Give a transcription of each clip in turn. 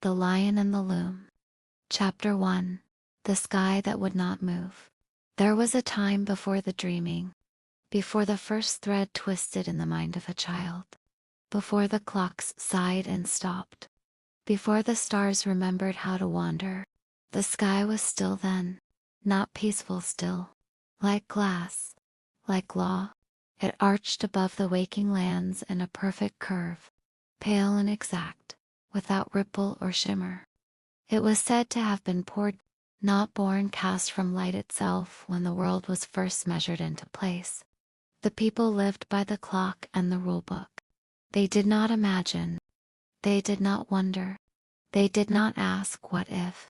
The Lion and the Loom. Chapter 1. The Sky That Would Not Move. There was a time before the dreaming, before the first thread twisted in the mind of a child, before the clocks sighed and stopped, before the stars remembered how to wander. The sky was still then, not peaceful still, like glass, like law. It arched above the waking lands in a perfect curve, pale and exact, without ripple or shimmer. It was said to have been poured, not born, cast from light itself when the world was first measured into place. The people lived by the clock and the rulebook. They did not imagine. They did not wonder. They did not ask what if.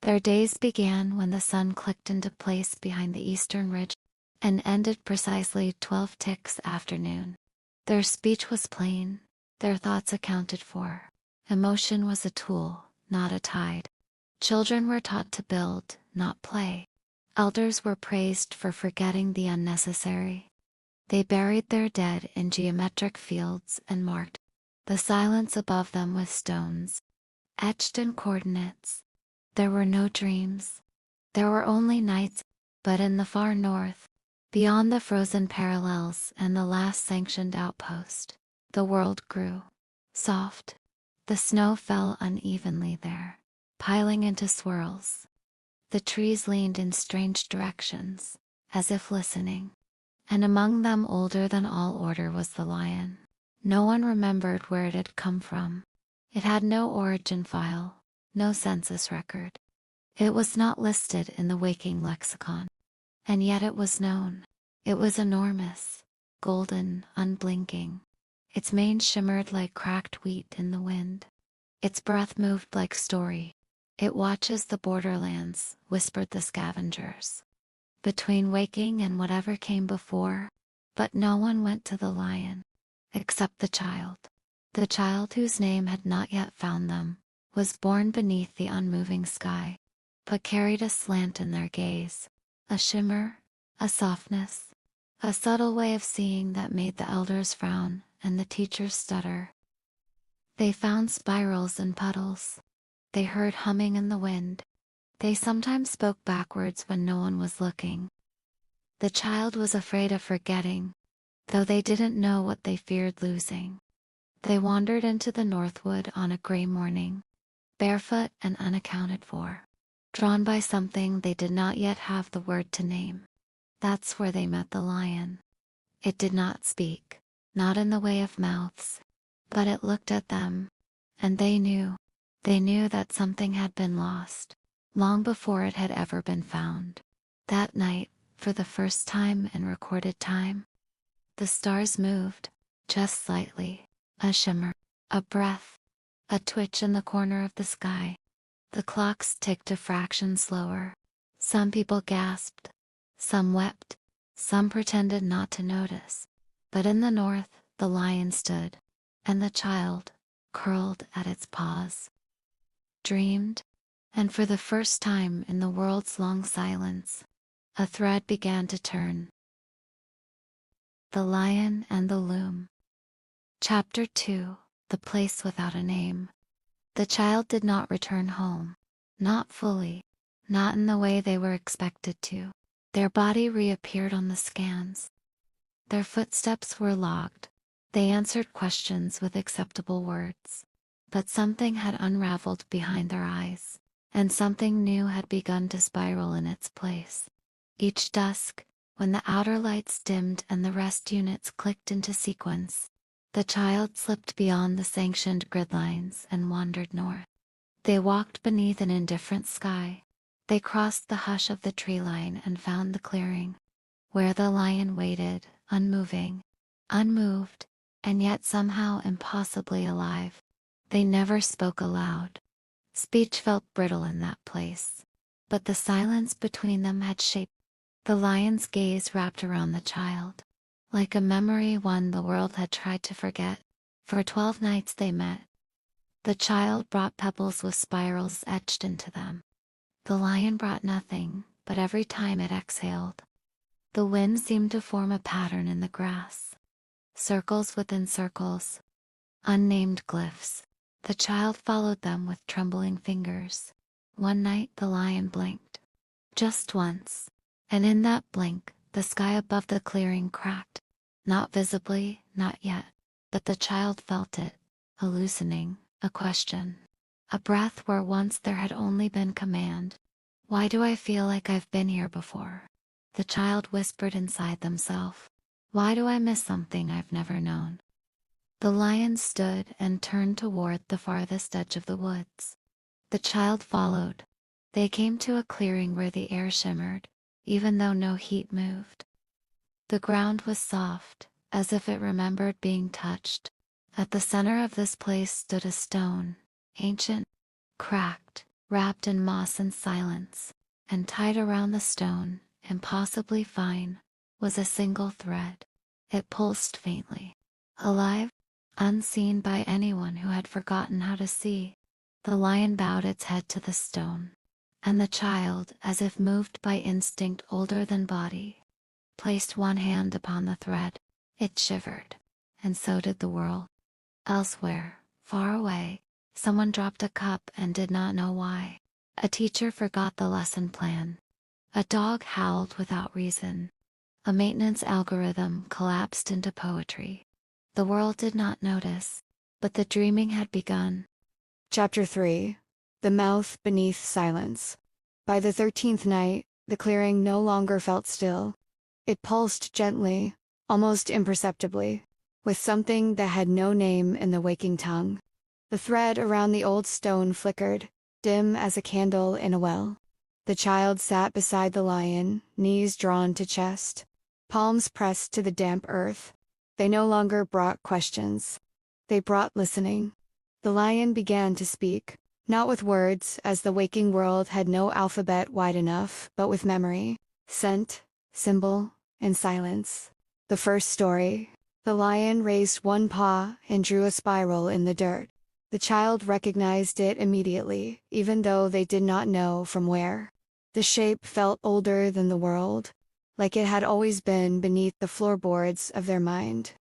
Their days began when the sun clicked into place behind the eastern ridge and ended precisely 12 ticks after noon. Their speech was plain, their thoughts accounted for. Emotion was a tool, not a tide. Children were taught to build, not play. Elders were praised for forgetting the unnecessary. They buried their dead in geometric fields and marked the silence above them with stones, etched in coordinates. There were no dreams. There were only nights, but in the far north, beyond the frozen parallels and the last sanctioned outpost, the world grew. Soft. The snow fell unevenly there, piling into swirls. The trees leaned in strange directions, as if listening. And among them, older than all order, was the lion. No one remembered where it had come from. It had no origin file, no census record. It was not listed in the waking lexicon. And yet it was known. It was enormous, golden, unblinking. Its mane shimmered like cracked wheat in the wind. Its breath moved like story. It watches the borderlands, whispered the scavengers, between waking and whatever came before. But no one went to the lion, except the child whose name had not yet found them, was born beneath the unmoving sky, but carried a slant in their gaze, a shimmer, a softness, a subtle way of seeing that made the elders frown and the teachers stutter. They found spirals and puddles. They heard humming in the wind. They sometimes spoke backwards when no one was looking. The child was afraid of forgetting, though they didn't know what they feared losing. They wandered into the Northwood on a gray morning, barefoot and unaccounted for, drawn by something they did not yet have the word to name. That's where they met the lion. It did not speak, not in the way of mouths, but it looked at them, and they knew that something had been lost, long before it had ever been found. That night, for the first time in recorded time, the stars moved, just slightly, a shimmer, a breath, a twitch in the corner of the sky. The clocks ticked a fraction slower. Some people gasped, some wept, some pretended not to notice. But in the north, the lion stood, and the child, curled at its paws, dreamed. And for the first time in the world's long silence, a thread began to turn. The Lion and the Loom. Chapter 2. The Place Without a Name. The child did not return home. Not fully. Not in the way they were expected to. Their body reappeared on the scans. Their footsteps were logged. They answered questions with acceptable words. But something had unraveled behind their eyes, and something new had begun to spiral in its place. Each dusk, when the outer lights dimmed and the rest units clicked into sequence, the child slipped beyond the sanctioned grid lines and wandered north. They walked beneath an indifferent sky. They crossed the hush of the tree line and found the clearing, where the lion waited, unmoving, unmoved, and yet somehow impossibly alive. They never spoke aloud. Speech felt brittle in that place, but the silence between them had shaped. The lion's gaze wrapped around the child, like a memory one the world had tried to forget. For 12 nights they met. The child brought pebbles with spirals etched into them. The lion brought nothing, but every time it exhaled, the wind seemed to form a pattern in the grass. Circles within circles. Unnamed glyphs. The child followed them with trembling fingers. One night the lion blinked. Just once. And in that blink, the sky above the clearing cracked. Not visibly, not yet. But the child felt it. A loosening, a question. A breath where once there had only been command. Why do I feel like I've been here before? The child whispered inside themselves. Why do I miss something I've never known? The lion stood and turned toward the farthest edge of the woods. The child followed. They came to a clearing where the air shimmered, even though no heat moved. The ground was soft, as if it remembered being touched. At the center of this place stood a stone, ancient, cracked, wrapped in moss and silence, and tied around the stone, impossibly fine, was a single thread. It pulsed faintly. Alive, unseen by anyone who had forgotten how to see. The lion bowed its head to the stone. And the child, as if moved by instinct older than body, placed one hand upon the thread. It shivered. And so did the world. Elsewhere, far away, someone dropped a cup and did not know why. A teacher forgot the lesson plan. A dog howled without reason. A maintenance algorithm collapsed into poetry. The world did not notice, but the dreaming had begun. Chapter 3. The Mouth Beneath Silence. By the 13th night, the clearing no longer felt still. It pulsed gently, almost imperceptibly, with something that had no name in the waking tongue. The thread around the old stone flickered, dim as a candle in a well. The child sat beside the lion, knees drawn to chest, palms pressed to the damp earth. They no longer brought questions. They brought listening. The lion began to speak, not with words, as the waking world had no alphabet wide enough, but with memory, scent, symbol, and silence. The first story. The lion raised one paw and drew a spiral in the dirt. The child recognized it immediately, even though they did not know from where. The shape felt older than the world, like it had always been beneath the floorboards of their mind.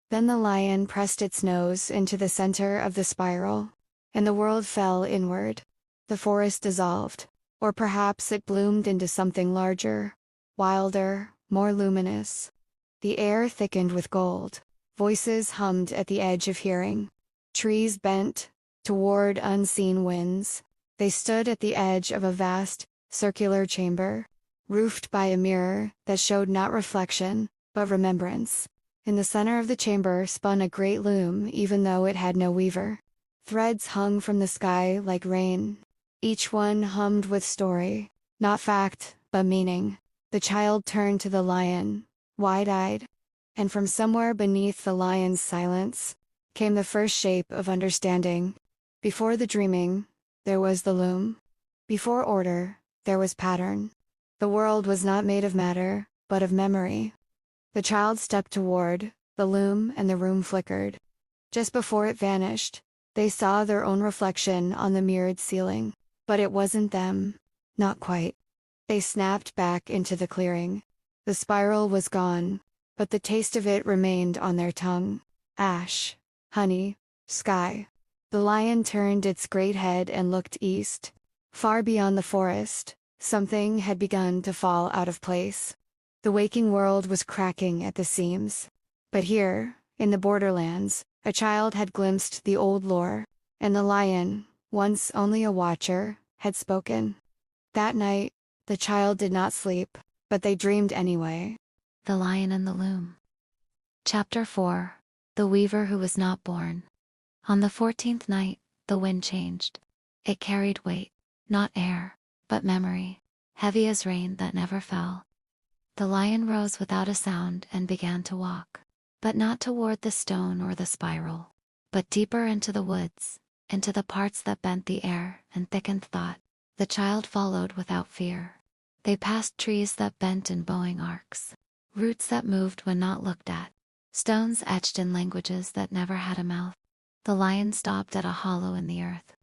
Then the lion pressed its nose into the center of the spiral, and the world fell inward. The forest dissolved, or perhaps it bloomed into something larger, wilder, more luminous. The air thickened with gold. Voices hummed at the edge of hearing. Trees bent toward unseen winds. They stood at the edge of a vast, circular chamber, roofed by a mirror that showed not reflection, but remembrance. In the center of the chamber spun a great loom, even though it had no weaver. Threads hung from the sky like rain. Each one hummed with story, not fact, but meaning. The child turned to the lion, wide-eyed, and from somewhere beneath the lion's silence came the first shape of understanding. Before the dreaming, there was the loom. Before order, there was pattern. The world was not made of matter, but of memory. The child stepped toward the loom and the room flickered. Just before it vanished, they saw their own reflection on the mirrored ceiling. But it wasn't them. Not quite. They snapped back into the clearing. The spiral was gone, but the taste of it remained on their tongue. Ash, honey, sky. The lion turned its great head and looked east. Far beyond the forest, something had begun to fall out of place. The waking world was cracking at the seams. But here, in the borderlands, a child had glimpsed the old lore, and the lion, once only a watcher, had spoken. That night, the child did not sleep, but they dreamed anyway. The Lion and the Loom. Chapter 4. The Weaver Who Was Not Born. On the 14th night, the wind changed. It carried weight, not air, but memory, heavy as rain that never fell. The lion rose without a sound and began to walk, but not toward the stone or the spiral, but deeper into the woods, into the parts that bent the air and thickened thought. The child followed without fear. They passed trees that bent in bowing arcs, roots that moved when not looked at, stones etched in languages that never had a mouth. The lion stopped at a hollow in the earth,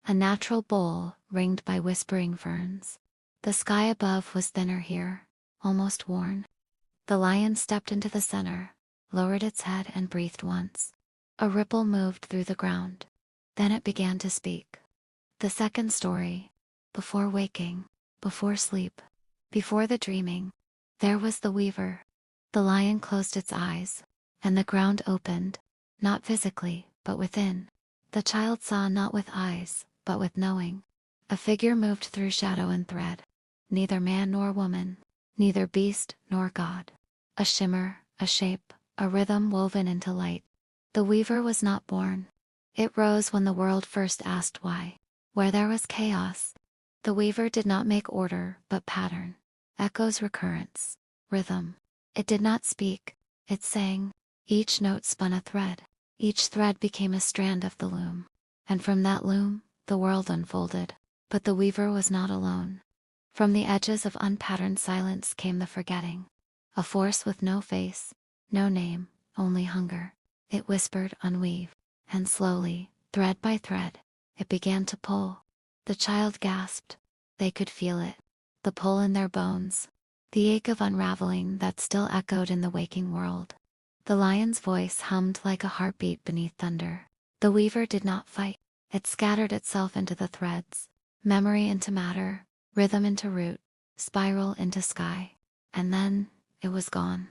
a natural bowl ringed by whispering ferns. The sky above was thinner here, almost worn. The lion stepped into the center, lowered its head and breathed once. A ripple moved through the ground. Then it began to speak. The second story. Before waking, before sleep, before the dreaming, there was the weaver. The lion closed its eyes, and the ground opened, not physically, but within. The child saw not with eyes, but with knowing. A figure moved through shadow and thread. Neither man nor woman, neither beast nor god. A shimmer, a shape, a rhythm woven into light. The weaver was not born. It rose when the world first asked why. Where there was chaos, the weaver did not make order, but pattern. Echoes, recurrence, rhythm. It did not speak, it sang. Each note spun a thread. Each thread became a strand of the loom. And from that loom, the world unfolded. But the weaver was not alone. From the edges of unpatterned silence came the forgetting. A force with no face, no name, only hunger. It whispered, unweave. And slowly, thread by thread, it began to pull. The child gasped. They could feel it. The pull in their bones. The ache of unraveling that still echoed in the waking world. The lion's voice hummed like a heartbeat beneath thunder. The weaver did not fight. It scattered itself into the threads. Memory into matter, rhythm into root, spiral into sky. And then, it was gone.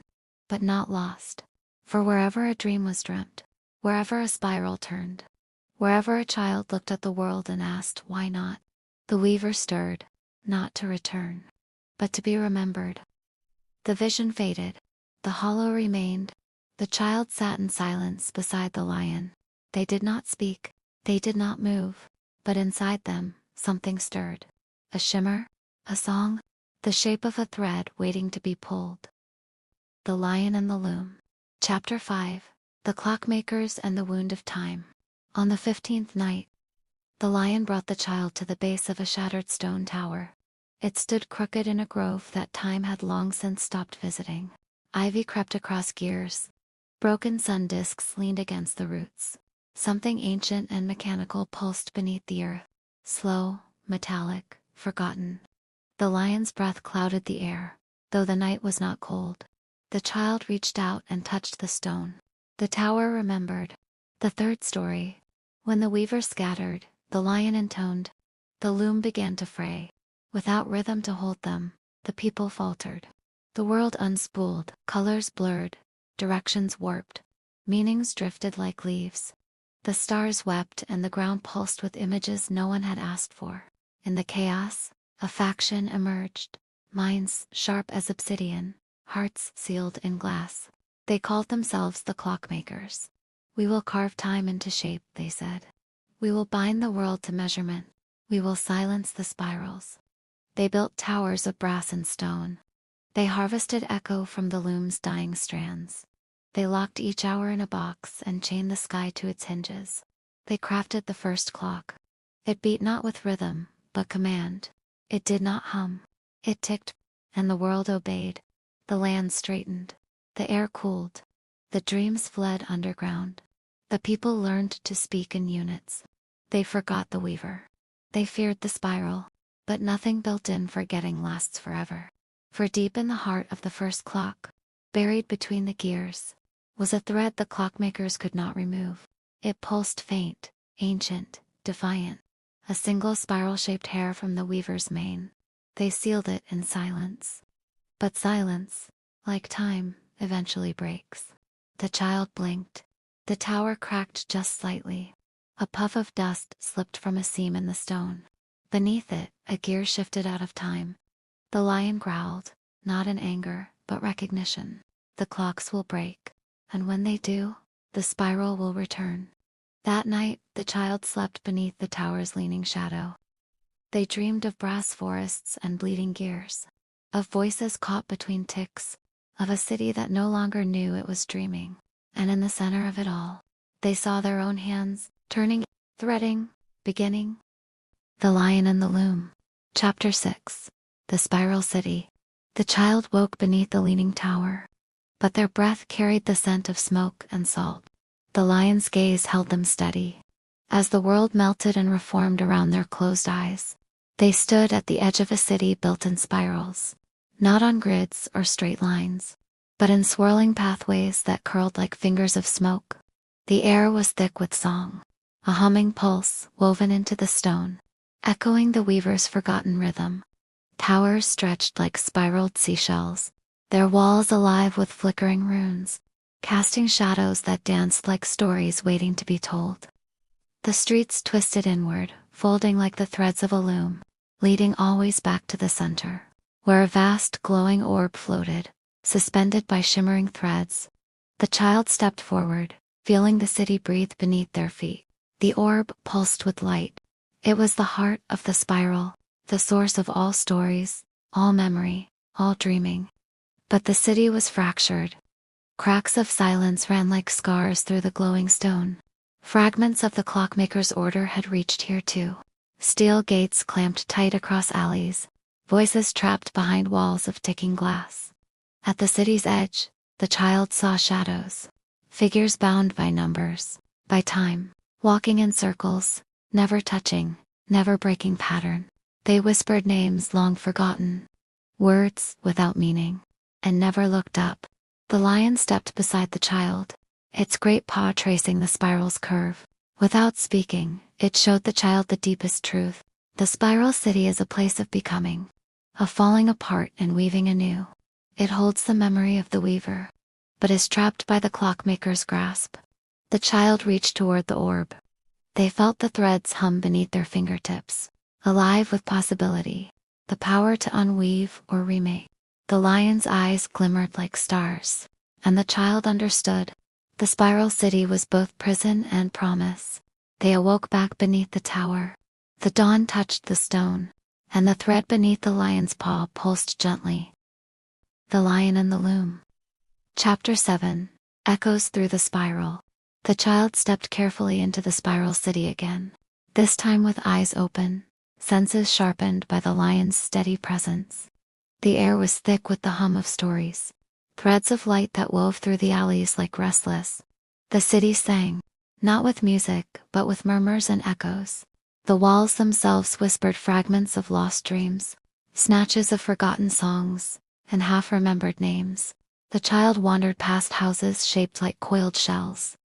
But not lost. For wherever a dream was dreamt, wherever a spiral turned, wherever a child looked at the world and asked, why not? The weaver stirred, not to return, but to be remembered. The vision faded. The hollow remained. The child sat in silence beside the lion. They did not speak. They did not move. But inside them, something stirred. A shimmer, a song, the shape of a thread waiting to be pulled. The Lion and the Loom. Chapter 5. The Clockmakers and the Wound of Time. On the 15th night, the lion brought the child to the base of a shattered stone tower. It stood crooked in a grove that time had long since stopped visiting. Ivy crept across gears. Broken sun discs leaned against the roots. Something ancient and mechanical pulsed beneath the earth. Slow, metallic, forgotten. The lion's breath clouded the air, though the night was not cold. The child reached out and touched the stone. The tower remembered. The third story. When the weaver scattered, the lion intoned. The loom began to fray. Without rhythm to hold them, the people faltered. The world unspooled, colors blurred, directions warped. Meanings drifted like leaves. The stars wept and the ground pulsed with images no one had asked for. In the chaos, a faction emerged. Minds sharp as obsidian, hearts sealed in glass. They called themselves the Clockmakers. We will carve time into shape, they said. We will bind the world to measurement. We will silence the spirals. They built towers of brass and stone. They harvested echo from the loom's dying strands. They locked each hour in a box and chained the sky to its hinges. They crafted the first clock. It beat not with rhythm, but command. It did not hum. It ticked, and the world obeyed. The land straightened. The air cooled. The dreams fled underground. The people learned to speak in units. They forgot the weaver. They feared the spiral. But nothing built in forgetting lasts forever. For deep in the heart of the first clock, buried between the gears, was a thread the clockmakers could not remove. It pulsed faint, ancient, defiant. A single spiral-shaped hair from the weaver's mane. They sealed it in silence. But silence, like time, eventually breaks. The child blinked. The tower cracked just slightly. A puff of dust slipped from a seam in the stone. Beneath it, a gear shifted out of time. The lion growled, not in anger, but recognition. The clocks will break. And when they do, the spiral will return. That night, the child slept beneath the tower's leaning shadow. They dreamed of brass forests and bleeding gears. Of voices caught between ticks. Of a city that no longer knew it was dreaming. And in the center of it all, they saw their own hands, turning, threading, beginning. The Lion and the Loom. Chapter 6. The Spiral City. The child woke beneath the leaning tower. But their breath carried the scent of smoke and salt. The lion's gaze held them steady. As the world melted and reformed around their closed eyes, they stood at the edge of a city built in spirals. Not on grids or straight lines, but in swirling pathways that curled like fingers of smoke. The air was thick with song. a humming pulse woven into the stone, echoing the weaver's forgotten rhythm. Towers stretched like spiraled seashells, their walls alive with flickering runes, casting shadows that danced like stories waiting to be told. The streets twisted inward, folding like the threads of a loom, leading always back to the center, where a vast glowing orb floated, suspended by shimmering threads. The child stepped forward, feeling the city breathe beneath their feet. The orb pulsed with light. It was the heart of the spiral, the source of all stories, all memory, all dreaming. But the city was fractured. Cracks of silence ran like scars through the glowing stone. Fragments of the clockmaker's order had reached here too. Steel gates clamped tight across alleys, voices trapped behind walls of ticking glass. At the city's edge, the child saw shadows, figures bound by numbers, by time, walking in circles, never touching, never breaking pattern. They whispered names long forgotten, words without meaning, and never looked up. The lion stepped beside the child, its great paw tracing the spiral's curve. Without speaking, it showed the child the deepest truth. The spiral city is a place of becoming, of falling apart and weaving anew. It holds the memory of the weaver, but is trapped by the clockmaker's grasp. The child reached toward the orb. They felt the threads hum beneath their fingertips, alive with possibility, the power to unweave or remake. The lion's eyes glimmered like stars, and the child understood. The spiral city was both prison and promise. They awoke back beneath the tower. The dawn touched the stone, and the thread beneath the lion's paw pulsed gently. The Lion and the Loom. Chapter 7. Echoes through the spiral. The child stepped carefully into the spiral city again, this time with eyes open, senses sharpened by the lion's steady presence. The air was thick with the hum of stories, threads of light that wove through the alleys like restless. The city sang, not with music, but with murmurs and echoes. The walls themselves whispered fragments of lost dreams, snatches of forgotten songs, and half-remembered names. The child wandered past houses shaped like coiled shells,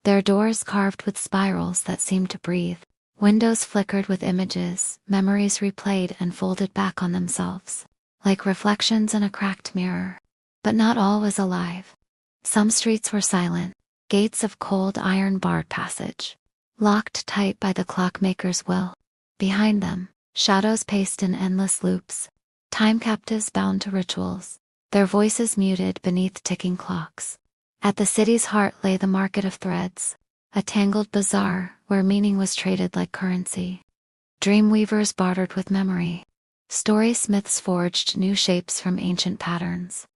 their doors carved with spirals that seemed to breathe. Windows flickered with images, memories replayed and folded back on themselves, like reflections in a cracked mirror. But not all was alive. Some streets were silent, gates of cold iron barred passage, locked tight by the clockmaker's will. Behind them, shadows paced in endless loops, time captives bound to rituals, their voices muted beneath ticking clocks. At the city's heart lay the market of threads, a tangled bazaar where meaning was traded like currency. Dream weavers bartered with memory. Story smiths forged new shapes from ancient patterns.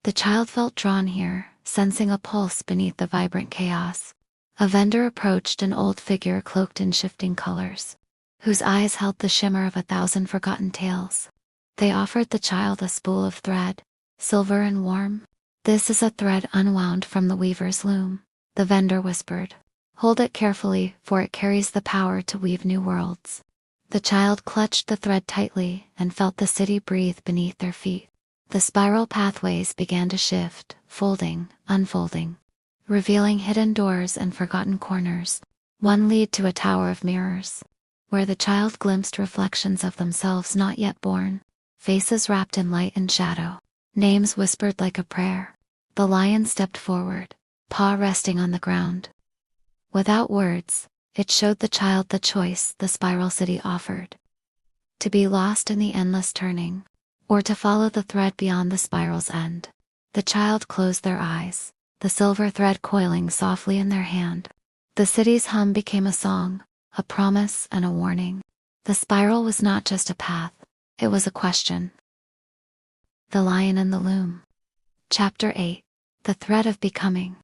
The child felt drawn here, sensing a pulse beneath the vibrant chaos. A vendor approached, an old figure cloaked in shifting colors, whose eyes held the shimmer of 1,000 forgotten tales. They offered the child a spool of thread, silver and warm. "This is a thread unwound from the weaver's loom," the vendor whispered. "Hold it carefully, for it carries the power to weave new worlds." The child clutched the thread tightly and felt the city breathe beneath their feet. The spiral pathways began to shift, folding, unfolding, revealing hidden doors and forgotten corners. One led to a tower of mirrors, where the child glimpsed reflections of themselves not yet born, faces wrapped in light and shadow, names whispered like a prayer. The lion stepped forward, paw resting on the ground. Without words, it showed the child the choice the spiral city offered: to be lost in the endless turning, or to follow the thread beyond the spiral's end. The child closed their eyes, the silver thread coiling softly in their hand. The city's hum became a song, a promise and a warning. The spiral was not just a path, it was a question. The Lion and the Loom. Chapter 8. The Thread of Becoming.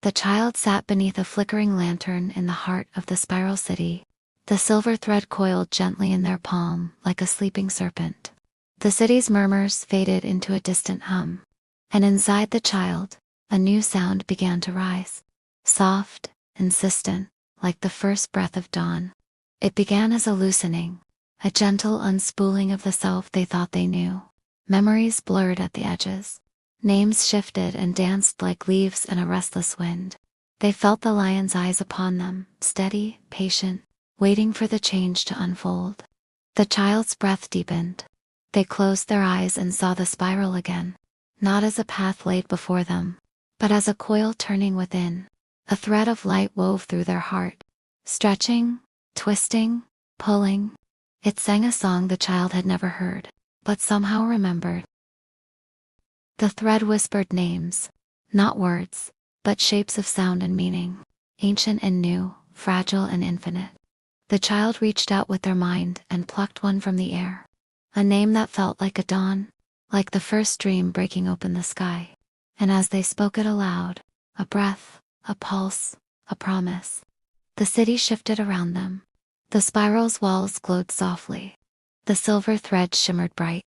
The child sat beneath a flickering lantern in the heart of the spiral city, the silver thread coiled gently in their palm like a sleeping serpent. The city's murmurs faded into a distant hum, and inside the child, a new sound began to rise. Soft, insistent, like the first breath of dawn. It began as a loosening, a gentle unspooling of the self they thought they knew. Memories blurred at the edges. Names shifted and danced like leaves in a restless wind. They felt the lion's eyes upon them, steady, patient, waiting for the change to unfold. The child's breath deepened. They closed their eyes and saw the spiral again, not as a path laid before them, but as a coil turning within. A thread of light wove through their heart, stretching, twisting, pulling. It sang a song the child had never heard, but somehow remembered. The thread whispered names, not words, but shapes of sound and meaning, ancient and new, fragile and infinite. The child reached out with their mind and plucked one from the air. A name that felt like a dawn, like the first dream breaking open the sky. And as they spoke it aloud, a breath, a pulse, a promise. The city shifted around them. The spiral's walls glowed softly. The silver thread shimmered bright.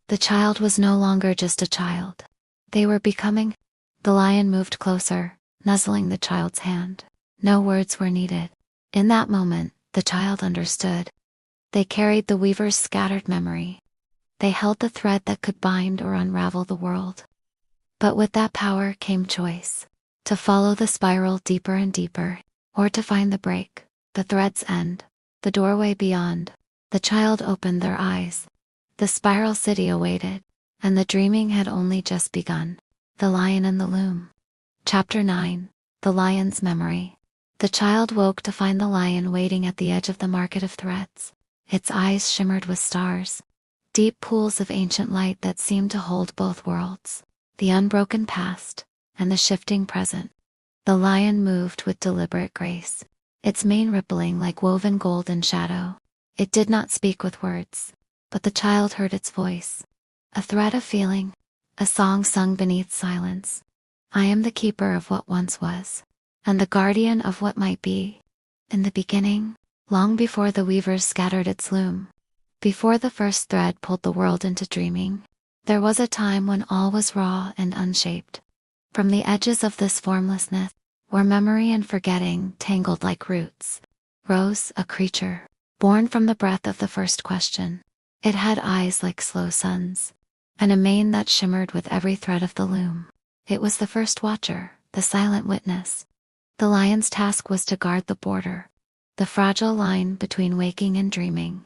The child was no longer just a child. They were becoming. The lion moved closer, nuzzling the child's hand. No words were needed. In that moment, the child understood. They carried the weaver's scattered memory. They held the thread that could bind or unravel the world. But with that power came choice. To follow the spiral deeper and deeper, or to find the break, the thread's end, the doorway beyond. The child opened their eyes. The spiral city awaited, and the dreaming had only just begun. The Lion and the Loom. Chapter 9. The Lion's Memory. The child woke to find the lion waiting at the edge of the market of threads. Its eyes shimmered with stars, deep pools of ancient light that seemed to hold both worlds, the unbroken past and the shifting present. The lion moved with deliberate grace, its mane rippling like woven gold in shadow. It did not speak with words, but the child heard its voice, a thread of feeling, a song sung beneath silence. I am the keeper of what once was, and the guardian of what might be. In the beginning, long before the weavers scattered its loom, before the first thread pulled the world into dreaming, there was a time when all was raw and unshaped. From the edges of this formlessness, where memory and forgetting tangled like roots, rose a creature, born from the breath of the first question. It had eyes like slow suns, and a mane that shimmered with every thread of the loom. It was the first watcher, the silent witness. The lion's task was to guard the border, the fragile line between waking and dreaming,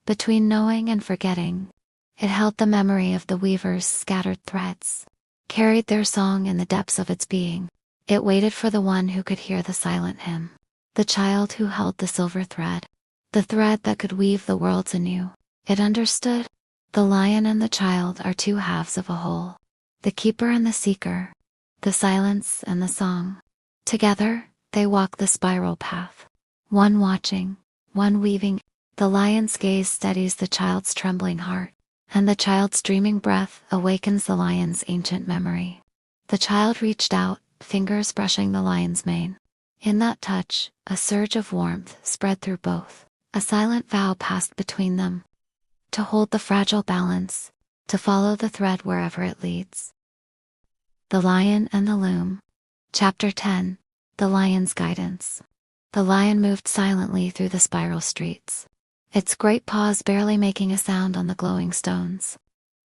between knowing and forgetting. It held the memory of the weaver's scattered threads, carried their song in the depths of its being. It waited for the one who could hear the silent hymn, the child who held the silver thread, the thread that could weave the worlds anew. It understood. The lion and the child are two halves of a whole, the keeper and the seeker, the silence and the song. Together, they walk the spiral path, one watching, one weaving. The lion's gaze steadies the child's trembling heart, and the child's dreaming breath awakens the lion's ancient memory. The child reached out, fingers brushing the lion's mane. In that touch, a surge of warmth spread through both. A silent vow passed between them. To hold the fragile balance, to follow the thread wherever it leads. The Lion and the Loom. Chapter 10. The Lion's Guidance. The lion moved silently through the spiral streets, its great paws barely making a sound on the glowing stones.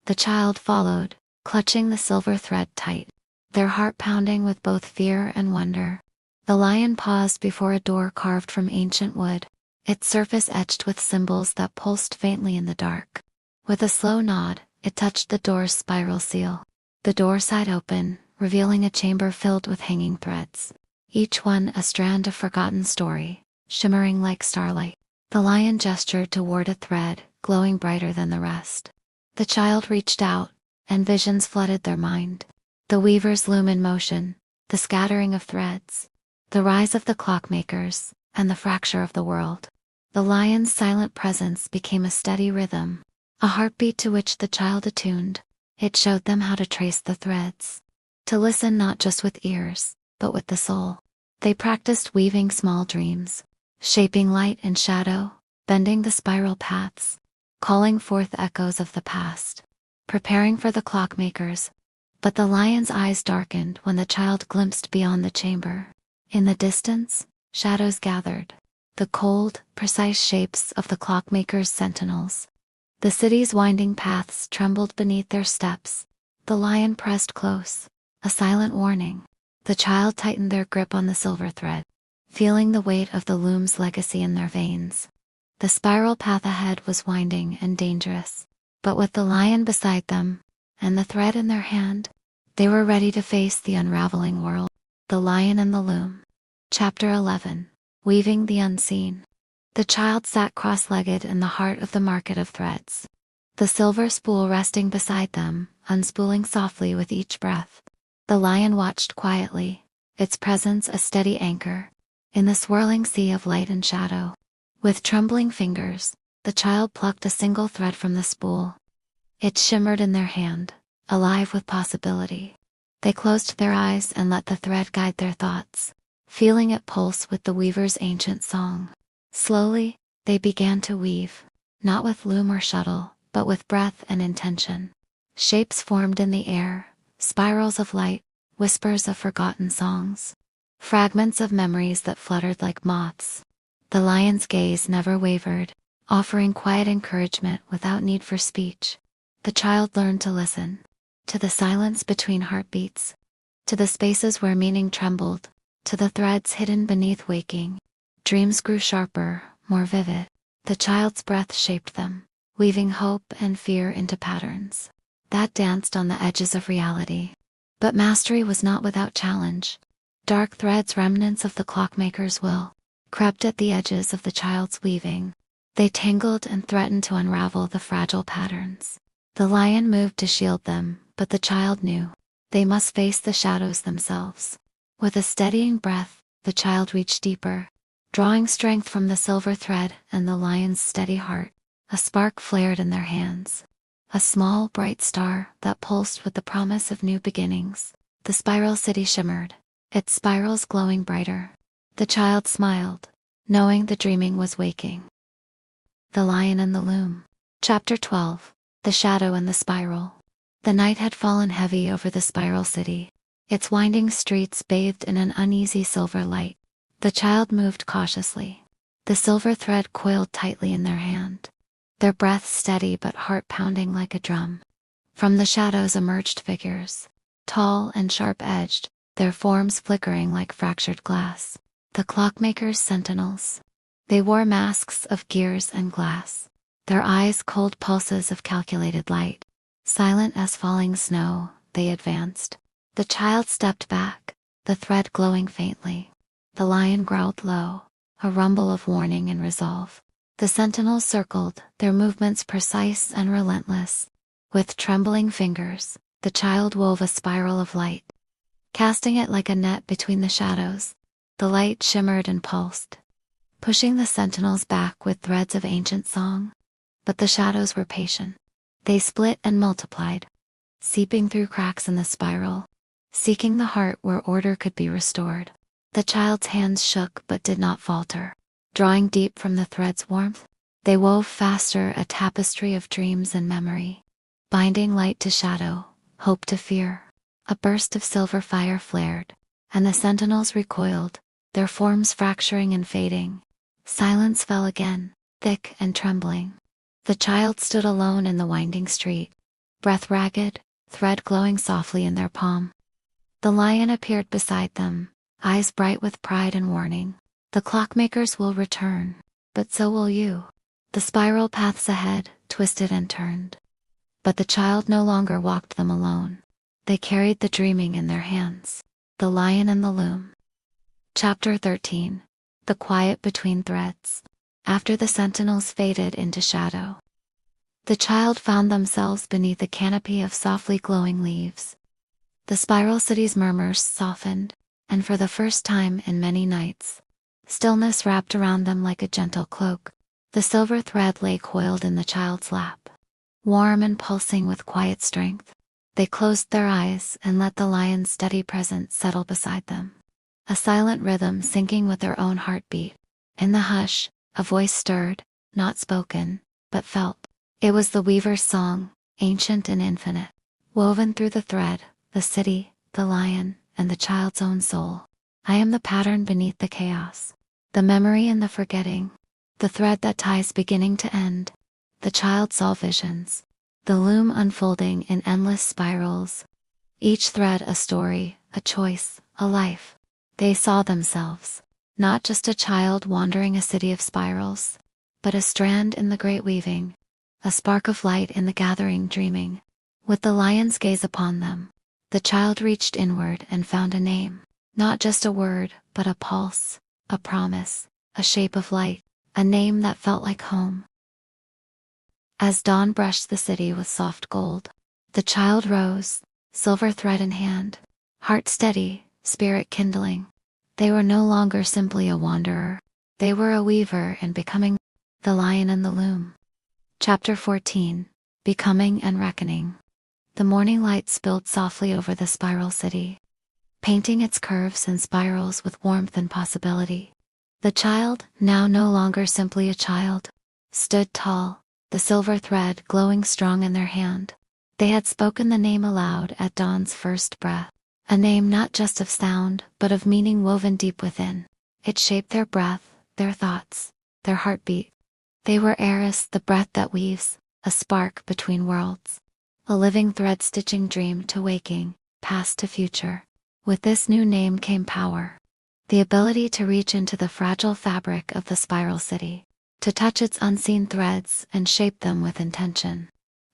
The child followed, clutching the silver thread tight, their heart pounding with both fear and wonder. The lion paused before a door carved from ancient wood, its surface etched with symbols that pulsed faintly in the dark. With a slow nod, it touched the door's spiral seal. The door sighed open, revealing a chamber filled with hanging threads, each one a strand of forgotten story, shimmering like starlight. The lion gestured toward a thread, glowing brighter than the rest. The child reached out, and visions flooded their mind. The weaver's loom in motion, the scattering of threads, the rise of the clockmakers, and the fracture of the world. The lion's silent presence became a steady rhythm, a heartbeat to which the child attuned. It showed them how to trace the threads, to listen not just with ears, but with the soul. They practiced weaving small dreams, shaping light and shadow, bending the spiral paths, calling forth echoes of the past, preparing for the clockmakers. But the lion's eyes darkened when the child glimpsed beyond the chamber. In the distance, shadows gathered, the cold, precise shapes of the clockmakers' sentinels. The city's winding paths trembled beneath their steps. The lion pressed close, a silent warning. The child tightened their grip on the silver thread, feeling the weight of the loom's legacy in their veins. The spiral path ahead was winding and dangerous, but with the lion beside them, and the thread in their hand, they were ready to face the unraveling world. The Lion and the Loom. Chapter 11. Weaving the Unseen. The child sat cross-legged in the heart of the market of threads, the silver spool resting beside them, unspooling softly with each breath. The lion watched quietly, its presence a steady anchor in the swirling sea of light and shadow. With trembling fingers, the child plucked a single thread from the spool. It shimmered in their hand, alive with possibility. They closed their eyes and let the thread guide their thoughts, feeling it pulse with the weaver's ancient song. Slowly, they began to weave, not with loom or shuttle, but with breath and intention. Shapes formed in the air, spirals of light, whispers of forgotten songs, fragments of memories that fluttered like moths. The lion's gaze never wavered, offering quiet encouragement without need for speech. The child learned to listen, to the silence between heartbeats, to the spaces where meaning trembled, to the threads hidden beneath waking. Dreams grew sharper, more vivid. The child's breath shaped them, weaving hope and fear into patterns that danced on the edges of reality. But mastery was not without challenge. Dark threads, remnants of the clockmaker's will, crept at the edges of the child's weaving. They tangled and threatened to unravel the fragile patterns. The lion moved to shield them, but the child knew they must face the shadows themselves. With a steadying breath, the child reached deeper, drawing strength from the silver thread and the lion's steady heart. A spark flared in their hands, a small, bright star that pulsed with the promise of new beginnings. The spiral city shimmered, its spirals glowing brighter. The child smiled, knowing the dreaming was waking. The Lion and the Loom. Chapter 12. The Shadow and the Spiral. The night had fallen heavy over the spiral city, its winding streets bathed in an uneasy silver light. The child moved cautiously, the silver thread coiled tightly in their hand, their breath steady but heart pounding like a drum. From the shadows emerged figures, tall and sharp-edged, their forms flickering like fractured glass. The clockmaker's sentinels. They wore masks of gears and glass, their eyes cold pulses of calculated light. Silent as falling snow, they advanced. The child stepped back, the thread glowing faintly. The lion growled low, a rumble of warning and resolve. The sentinels circled, their movements precise and relentless. With trembling fingers, the child wove a spiral of light, casting it like a net between the shadows. The light shimmered and pulsed, pushing the sentinels back with threads of ancient song. But the shadows were patient. They split and multiplied, seeping through cracks in the spiral, seeking the heart where order could be restored. The child's hands shook but did not falter. Drawing deep from the thread's warmth, they wove faster, a tapestry of dreams and memory, binding light to shadow, hope to fear. A burst of silver fire flared, and the sentinels recoiled, their forms fracturing and fading. Silence fell again, thick and trembling. The child stood alone in the winding street, breath ragged, thread glowing softly in their palm. The lion appeared beside them, eyes bright with pride and warning. The clockmakers will return, but so will you. The spiral paths ahead twisted and turned. But the child no longer walked them alone. They carried the dreaming in their hands. The Lion and the Loom. Chapter 13. The Quiet Between Threads. After the sentinels faded into shadow, the child found themselves beneath a canopy of softly glowing leaves. The spiral city's murmurs softened, and for the first time in many nights, stillness wrapped around them like a gentle cloak. The silver thread lay coiled in the child's lap, warm and pulsing with quiet strength. They closed their eyes and let the lion's steady presence settle beside them, a silent rhythm syncing with their own heartbeat. In the hush, a voice stirred, not spoken, but felt. It was the weaver's song, ancient and infinite, woven through the thread, the city, the lion, and the child's own soul. I am the pattern beneath the chaos, the memory in the forgetting, the thread that ties beginning to end. The child saw visions, the loom unfolding in endless spirals, each thread a story, a choice, a life. They saw themselves, not just a child wandering a city of spirals, but a strand in the great weaving, a spark of light in the gathering dreaming. With the lion's gaze upon them, the child reached inward and found a name, not just a word, but a pulse, a promise, a shape of light, a name that felt like home. As dawn brushed the city with soft gold, the child rose, silver thread in hand, heart steady, spirit kindling. They were no longer simply a wanderer. They were a weaver in becoming. The Lion and the Loom. Chapter 14. Becoming and Reckoning. The morning light spilled softly over the spiral city, painting its curves and spirals with warmth and possibility. The child, now no longer simply a child, stood tall, the silver thread glowing strong in their hand. They had spoken the name aloud at dawn's first breath, a name not just of sound, but of meaning woven deep within. It shaped their breath, their thoughts, their heartbeat. They were Eris, the breath that weaves, a spark between worlds, a living thread stitching dream to waking, past to future. With this new name came power, the ability to reach into the fragile fabric of the spiral city, to touch its unseen threads and shape them with intention.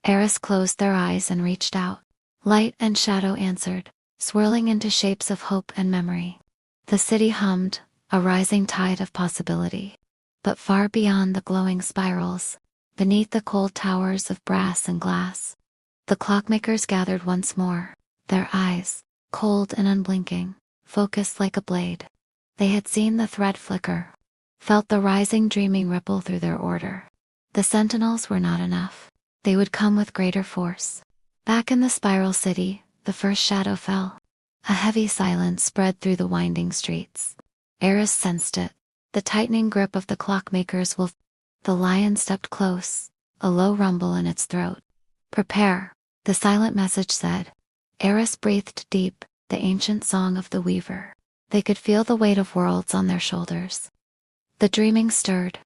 Eris closed their eyes and reached out. Light and shadow answered, swirling into shapes of hope and memory. The city hummed, a rising tide of possibility. But far beyond the glowing spirals, beneath the cold towers of brass and glass, the clockmakers gathered once more, their eyes, cold and unblinking, focused like a blade. They had seen the thread flicker, felt the rising dreaming ripple through their order. The sentinels were not enough. They would come with greater force. Back in the spiral city, the first shadow fell. A heavy silence spread through the winding streets. Eris sensed it. The tightening grip of the clockmaker's will. The lion stepped close, a low rumble in its throat. Prepare, the silent message said. Eris breathed deep, the ancient song of the weaver. They could feel the weight of worlds on their shoulders. The dreaming stirred.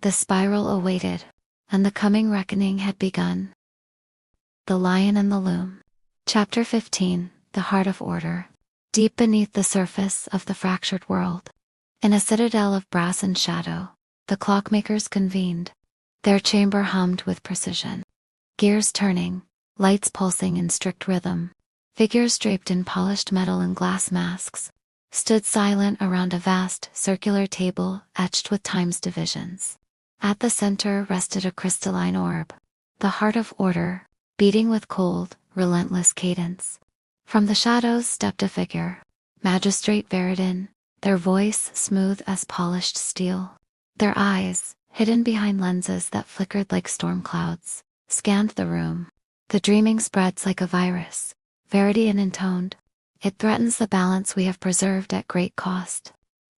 The spiral awaited, and the coming reckoning had begun. The Lion and the Loom. Chapter 15. The Heart of Order. Deep beneath the surface of the fractured world, in a citadel of brass and shadow, the clockmakers convened. Their chamber hummed with precision. Gears turning, lights pulsing in strict rhythm. Figures draped in polished metal and glass masks stood silent around a vast, circular table etched with time's divisions. At the center rested a crystalline orb, the heart of order, beating with cold, relentless cadence. From the shadows stepped a figure, Magistrate Veridin, their voice smooth as polished steel. Their eyes, hidden behind lenses that flickered like storm clouds, scanned the room. The dreaming spreads like a virus, Veridian intoned. It threatens the balance we have preserved at great cost.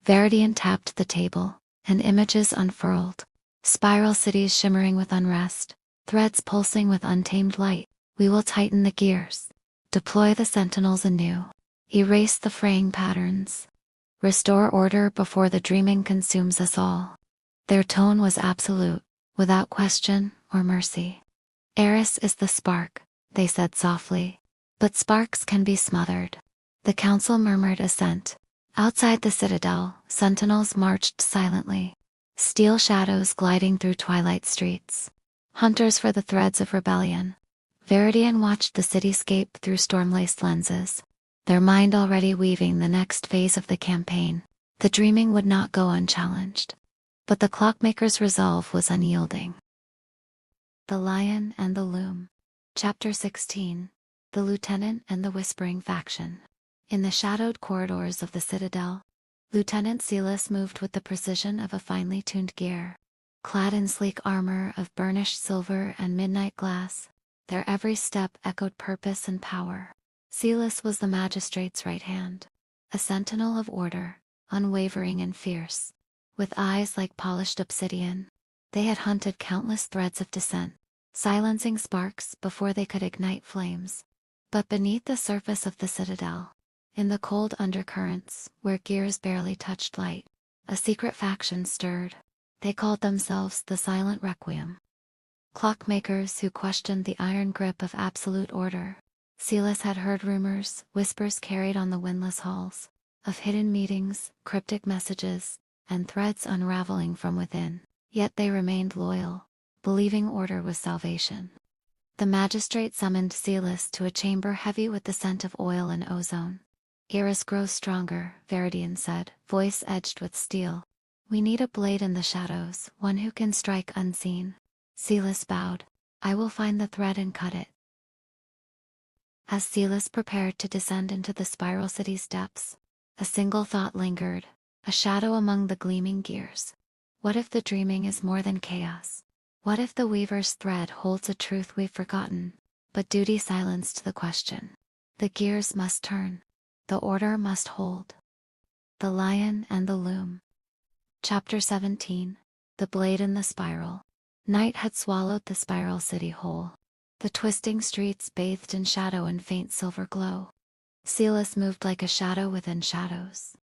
Veridian tapped the table, and images unfurled. Spiral cities shimmering with unrest, threads pulsing with untamed light. We will tighten the gears, deploy the sentinels anew, erase the fraying patterns, restore order before the dreaming consumes us all. Their tone was absolute, without question or mercy. Eris is the spark, they said softly. But sparks can be smothered. The council murmured assent. Outside the citadel, sentinels marched silently, steel shadows gliding through twilight streets. Hunters for the threads of rebellion. Veridian watched the cityscape through storm-laced lenses, their mind already weaving the next phase of the campaign. The dreaming would not go unchallenged. But the clockmaker's resolve was unyielding. The Lion and the Loom. Chapter 16. The Lieutenant and the Whispering Faction. In the shadowed corridors of the citadel, Lieutenant Silas moved with the precision of a finely tuned gear. Clad in sleek armor of burnished silver and midnight glass, their every step echoed purpose and power. Silas was the magistrate's right hand, a sentinel of order, unwavering and fierce. With eyes like polished obsidian, they had hunted countless threads of dissent, silencing sparks before they could ignite flames. But beneath the surface of the citadel, in the cold undercurrents where gears barely touched light, a secret faction stirred. They called themselves the Silent Requiem. Clockmakers who questioned the iron grip of absolute order. Silas had heard rumors, whispers carried on the windless halls, of hidden meetings, cryptic messages, and threads unraveling from within. Yet they remained loyal, believing order was salvation. The magistrate summoned Celis to a chamber heavy with the scent of oil and ozone. "Iris grows stronger," Veridian said, voice edged with steel. "We need a blade in the shadows, one who can strike unseen." Celis bowed. "I will find the thread and cut it." As Celis prepared to descend into the Spiral City's depths, a single thought lingered, a shadow among the gleaming gears. What if the dreaming is more than chaos? What if the weaver's thread holds a truth we've forgotten? But duty silenced the question. The gears must turn. The order must hold. The Lion and the Loom. Chapter 17. The Blade in the Spiral. Night had swallowed the Spiral City whole. The twisting streets bathed in shadow and faint silver glow. Celis moved like a shadow within shadows.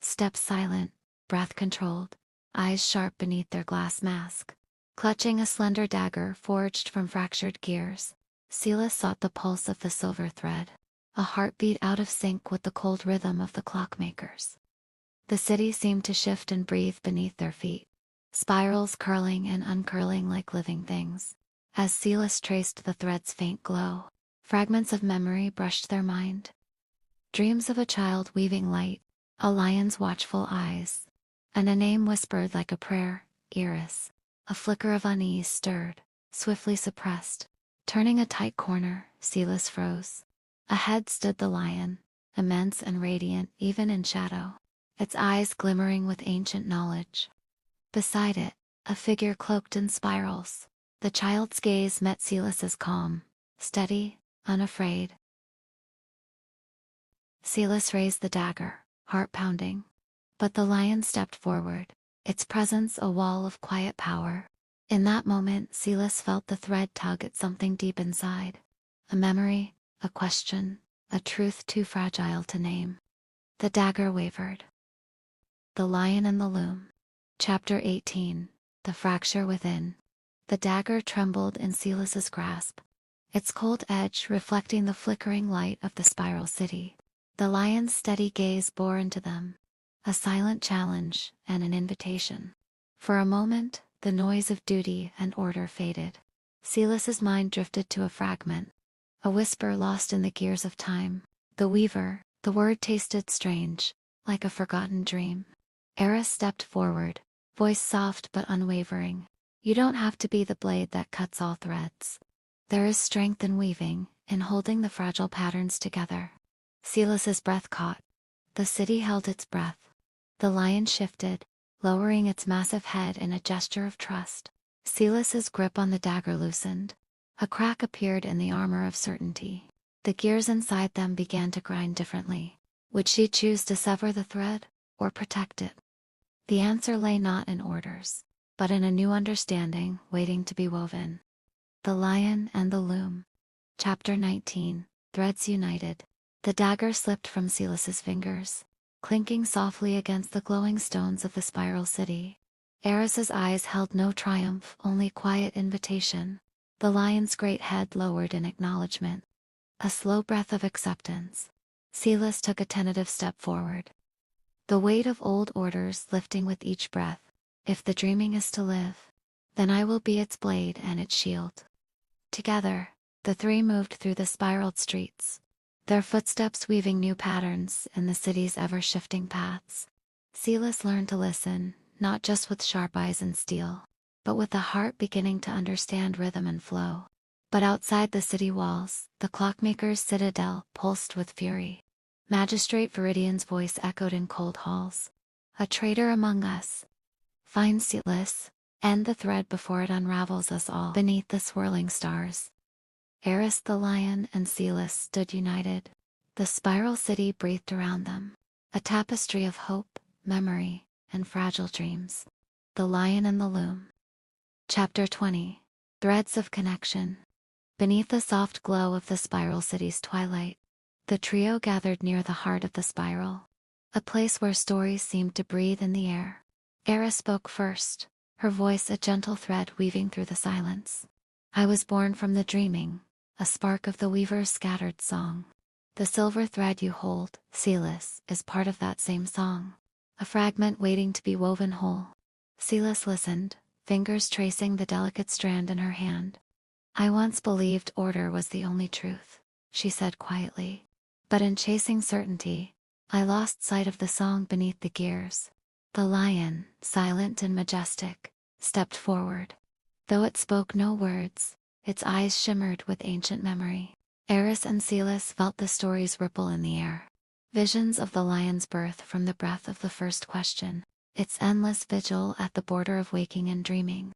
Steps silent, breath controlled, eyes sharp beneath their glass mask. Clutching a slender dagger forged from fractured gears, Celis sought the pulse of the silver thread, a heartbeat out of sync with the cold rhythm of the clockmakers. The city seemed to shift and breathe beneath their feet, spirals curling and uncurling like living things. As Celis traced the thread's faint glow, fragments of memory brushed their mind. Dreams of a child weaving light, a lion's watchful eyes, and a name whispered like a prayer, Iris. A flicker of unease stirred, swiftly suppressed. Turning a tight corner, Celis froze. Ahead stood the lion, immense and radiant even in shadow, its eyes glimmering with ancient knowledge. Beside it, a figure cloaked in spirals. The child's gaze met Celis's calm, steady, unafraid. Celis raised the dagger, heart pounding. But the lion stepped forward, its presence a wall of quiet power. In that moment, Celis felt the thread tug at something deep inside. A memory, a question, a truth too fragile to name. The dagger wavered. The Lion and the Loom. Chapter 18. The Fracture Within. The dagger trembled in Celis's grasp, its cold edge reflecting the flickering light of the Spiral City. The lion's steady gaze bore into them, a silent challenge and an invitation. For a moment, the noise of duty and order faded. Celis's mind drifted to a fragment, a whisper lost in the gears of time. The weaver, the word tasted strange, like a forgotten dream. Eris stepped forward, voice soft but unwavering. "You don't have to be the blade that cuts all threads. There is strength in weaving, in holding the fragile patterns together." Celis's breath caught. The city held its breath. The lion shifted, lowering its massive head in a gesture of trust. Celis's grip on the dagger loosened. A crack appeared in the armor of certainty. The gears inside them began to grind differently. Would she choose to sever the thread, or protect it? The answer lay not in orders, but in a new understanding waiting to be woven. The Lion and the Loom. Chapter 19. Threads United. The dagger slipped from Celis's fingers, clinking softly against the glowing stones of the Spiral City. Eris's eyes held no triumph, only quiet invitation. The lion's great head lowered in acknowledgement. A slow breath of acceptance. Celis took a tentative step forward. The weight of old orders lifting with each breath. If the dreaming is to live, then I will be its blade and its shield. Together, the three moved through the spiraled streets, their footsteps weaving new patterns in the city's ever-shifting paths. Celis learned to listen, not just with sharp eyes and steel, but with a heart beginning to understand rhythm and flow. But outside the city walls, the clockmaker's citadel pulsed with fury. Magistrate Veridian's voice echoed in cold halls. "A traitor among us. Find Celis, end the thread before it unravels us all." Beneath the swirling stars, Eris the lion and Celis stood united. The Spiral City breathed around them, a tapestry of hope, memory, and fragile dreams. The Lion and the Loom. Chapter 20. Threads of Connection. Beneath the soft glow of the Spiral City's twilight, the trio gathered near the heart of the spiral, a place where stories seemed to breathe in the air. Eris spoke first, her voice a gentle thread weaving through the silence. "I was born from the dreaming, a spark of the weaver's scattered song. The silver thread you hold, Celis, is part of that same song. A fragment waiting to be woven whole. Celis listened, fingers tracing the delicate strand in her hand. I once believed order was the only truth, she said quietly. But in chasing certainty, I lost sight of the song beneath the gears. The lion, silent and majestic, stepped forward. Though it spoke no words, its eyes shimmered with ancient memory. Eris and Celis felt the stories ripple in the air. Visions of the lion's birth from the breath of the first question, its endless vigil at the border of waking and dreaming.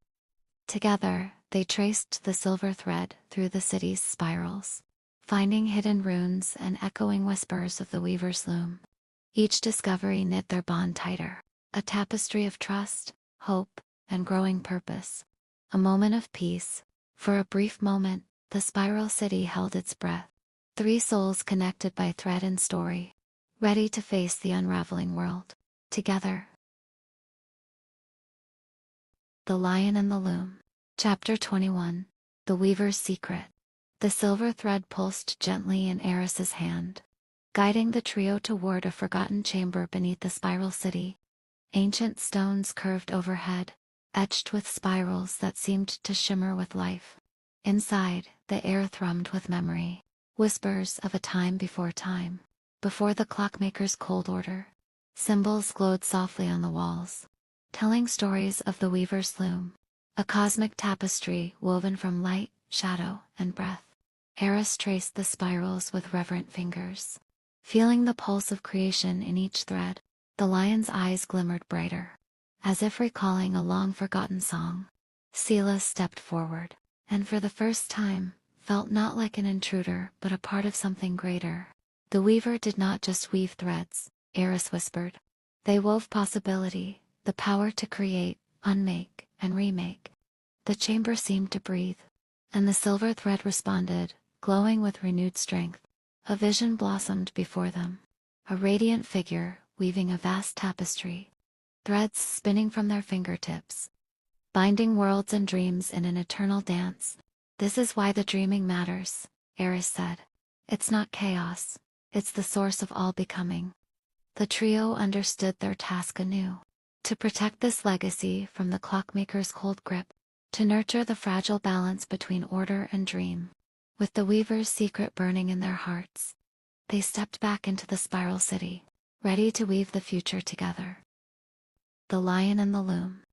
Together, they traced the silver thread through the city's spirals, finding hidden runes and echoing whispers of the weaver's loom. Each discovery knit their bond tighter, a tapestry of trust, hope, and growing purpose. A moment of peace. For a brief moment, the spiral city held its breath. Three souls connected by thread and story, ready to face the unraveling world. Together. The Lion and the Loom. Chapter 21. The Weaver's Secret. The silver thread pulsed gently in Eris's hand, guiding the trio toward a forgotten chamber beneath the spiral city. Ancient stones curved overhead, etched with spirals that seemed to shimmer with life. Inside, the air thrummed with memory, whispers of a time, before the clockmaker's cold order. Symbols glowed softly on the walls, telling stories of the weaver's loom, a cosmic tapestry woven from light, shadow, and breath. Eris traced the spirals with reverent fingers, feeling the pulse of creation in each thread. The lion's eyes glimmered brighter, as if recalling a long-forgotten song. Celis stepped forward, and for the first time, felt not like an intruder but a part of something greater. The weaver did not just weave threads, Eris whispered. They wove possibility, the power to create, unmake, and remake. The chamber seemed to breathe, and the silver thread responded, glowing with renewed strength. A vision blossomed before them. A radiant figure, weaving a vast tapestry. Threads spinning from their fingertips, binding worlds and dreams in an eternal dance. This is why the dreaming matters, Eris said. It's not chaos, it's the source of all becoming. The trio understood their task anew. To protect this legacy from the clockmaker's cold grip, to nurture the fragile balance between order and dream. With the weaver's secret burning in their hearts, they stepped back into the spiral city, ready to weave the future together. The Lion and the Loom.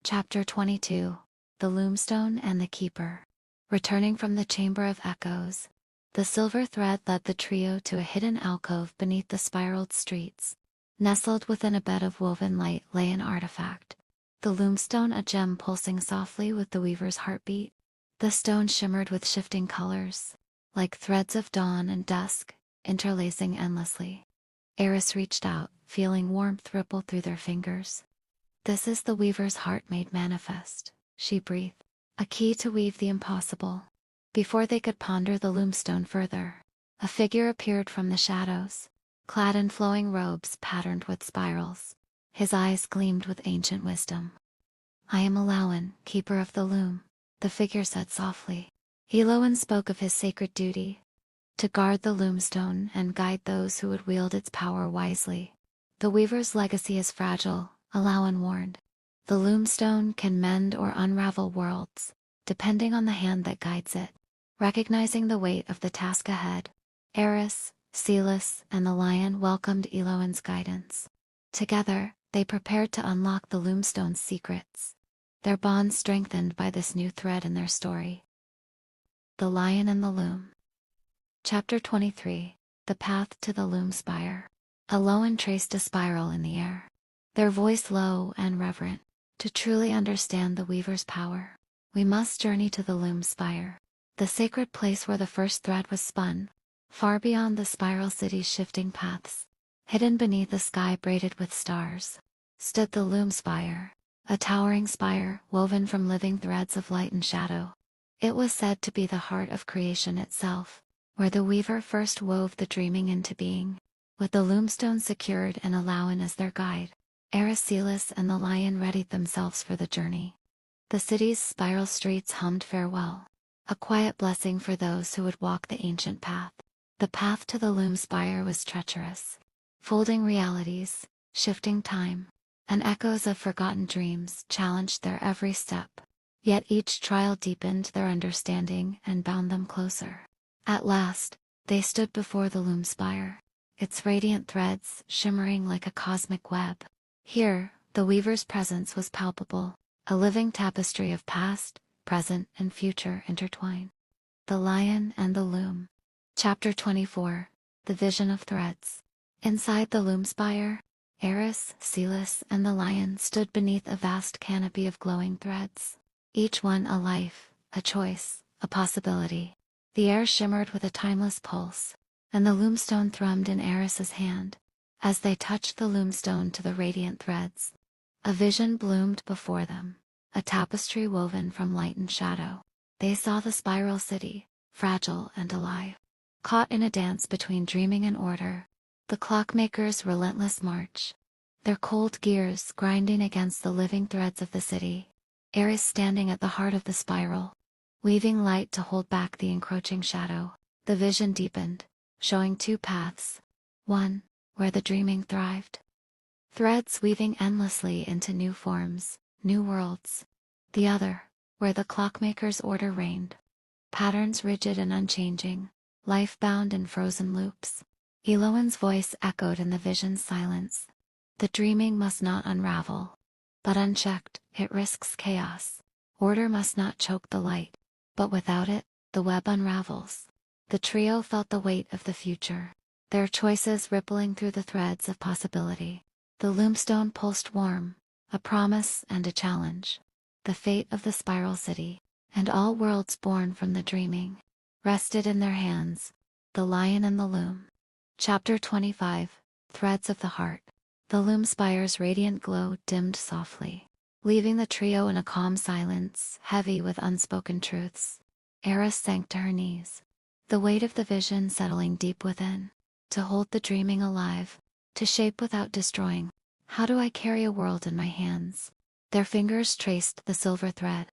Chapter 22. The Loomstone and the Keeper. Returning from the Chamber of Echoes, the silver thread led the trio to a hidden alcove beneath the spiraled streets. Nestled within a bed of woven light lay an artifact. The Loomstone, a gem pulsing softly with the weaver's heartbeat. The stone shimmered with shifting colors, like threads of dawn and dusk, interlacing endlessly. Eris reached out, feeling warmth ripple through their fingers. This is the weaver's heart made manifest, she breathed. A key to weave the impossible. Before they could ponder the loomstone further, a figure appeared from the shadows, clad in flowing robes patterned with spirals. His eyes gleamed with ancient wisdom. I am Eloan, keeper of the loom, the figure said softly. Eloan spoke of his sacred duty, to guard the loomstone and guide those who would wield its power wisely. The weaver's legacy is fragile, Eloan warned. The loomstone can mend or unravel worlds, depending on the hand that guides it. Recognizing the weight of the task ahead, Eris, Celis, and the lion welcomed Eloan's guidance. Together, they prepared to unlock the loomstone's secrets, their bond strengthened by this new thread in their story. The Lion and the Loom. Chapter 23. The Path to the Loom Spire. Eloan traced a spiral in the air, their voice low and reverent. To truly understand the weaver's power, we must journey to the loom spire, the sacred place where the first thread was spun, far beyond the spiral city's shifting paths. Hidden beneath a sky braided with stars, stood the loom spire, a towering spire woven from living threads of light and shadow. It was said to be the heart of creation itself, where the weaver first wove the dreaming into being. With the loomstone secured and Eloan as their guide, Eris, Celis, and the lion readied themselves for the journey. The city's spiral streets hummed farewell, a quiet blessing for those who would walk the ancient path. The path to the Loom spire was treacherous. Folding realities, shifting time, and echoes of forgotten dreams challenged their every step. Yet each trial deepened their understanding and bound them closer. At last, they stood before the Loom spire, its radiant threads shimmering like a cosmic web. Here, the weaver's presence was palpable, a living tapestry of past, present, and future intertwined. The Lion and the Loom. Chapter 24. The Vision of Threads. Inside the Loom spire, Eris, Celis, and the lion stood beneath a vast canopy of glowing threads. Each one a life, a choice, a possibility. The air shimmered with a timeless pulse, and the loomstone thrummed in Eris's hand. As they touched the loomstone to the radiant threads, a vision bloomed before them, a tapestry woven from light and shadow. They saw the spiral city, fragile and alive, caught in a dance between dreaming and order. The clockmaker's relentless march, their cold gears grinding against the living threads of the city. Eris standing at the heart of the spiral, weaving light to hold back the encroaching shadow. The vision deepened, showing two paths. One, where the dreaming thrived, threads weaving endlessly into new forms, new worlds. The other, where the clockmaker's order reigned, patterns rigid and unchanging, life bound in frozen loops. Eloin's voice echoed in the vision's silence. The dreaming must not unravel, but unchecked, it risks chaos. Order must not choke the light, but without it, the web unravels. The trio felt the weight of the future, their choices rippling through the threads of possibility. The loomstone pulsed warm, a promise and a challenge. The fate of the spiral city, and all worlds born from the dreaming, rested in their hands. The Lion and the Loom. Chapter 25. Threads of the Heart. The Loom spire's radiant glow dimmed softly, leaving the trio in a calm silence, heavy with unspoken truths. Eris sank to her knees, the weight of the vision settling deep within. To hold the dreaming alive, to shape without destroying. How do I carry a world in my hands? Their fingers traced the silver thread,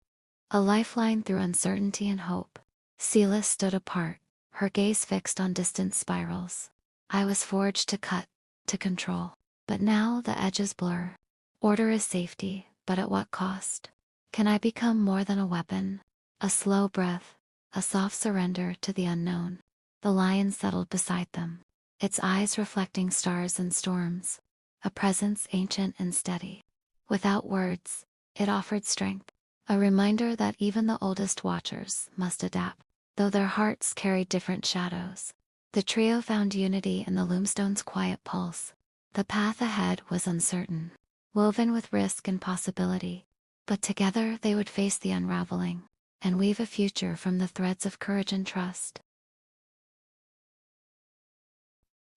a lifeline through uncertainty and hope. Celis stood apart, her gaze fixed on distant spirals. I was forged to cut, to control. But now the edges blur. Order is safety, but at what cost? Can I become more than a weapon? A slow breath, a soft surrender to the unknown. The lion settled beside them, its eyes reflecting stars and storms, a presence ancient and steady. Without words, it offered strength, a reminder that even the oldest watchers must adapt, though their hearts carried different shadows. The trio found unity in the loomstone's quiet pulse. The path ahead was uncertain, woven with risk and possibility, but together they would face the unraveling, and weave a future from the threads of courage and trust.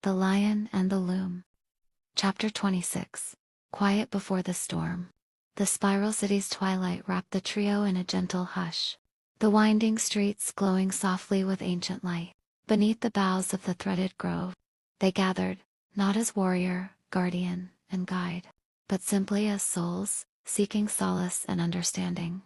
The Lion and the Loom. Chapter 26. Quiet before the storm. The spiral city's twilight wrapped the trio in a gentle hush, the winding streets glowing softly with ancient light. Beneath the boughs of the threaded grove, they gathered, not as warrior, guardian, and guide, but simply as souls, seeking solace and understanding.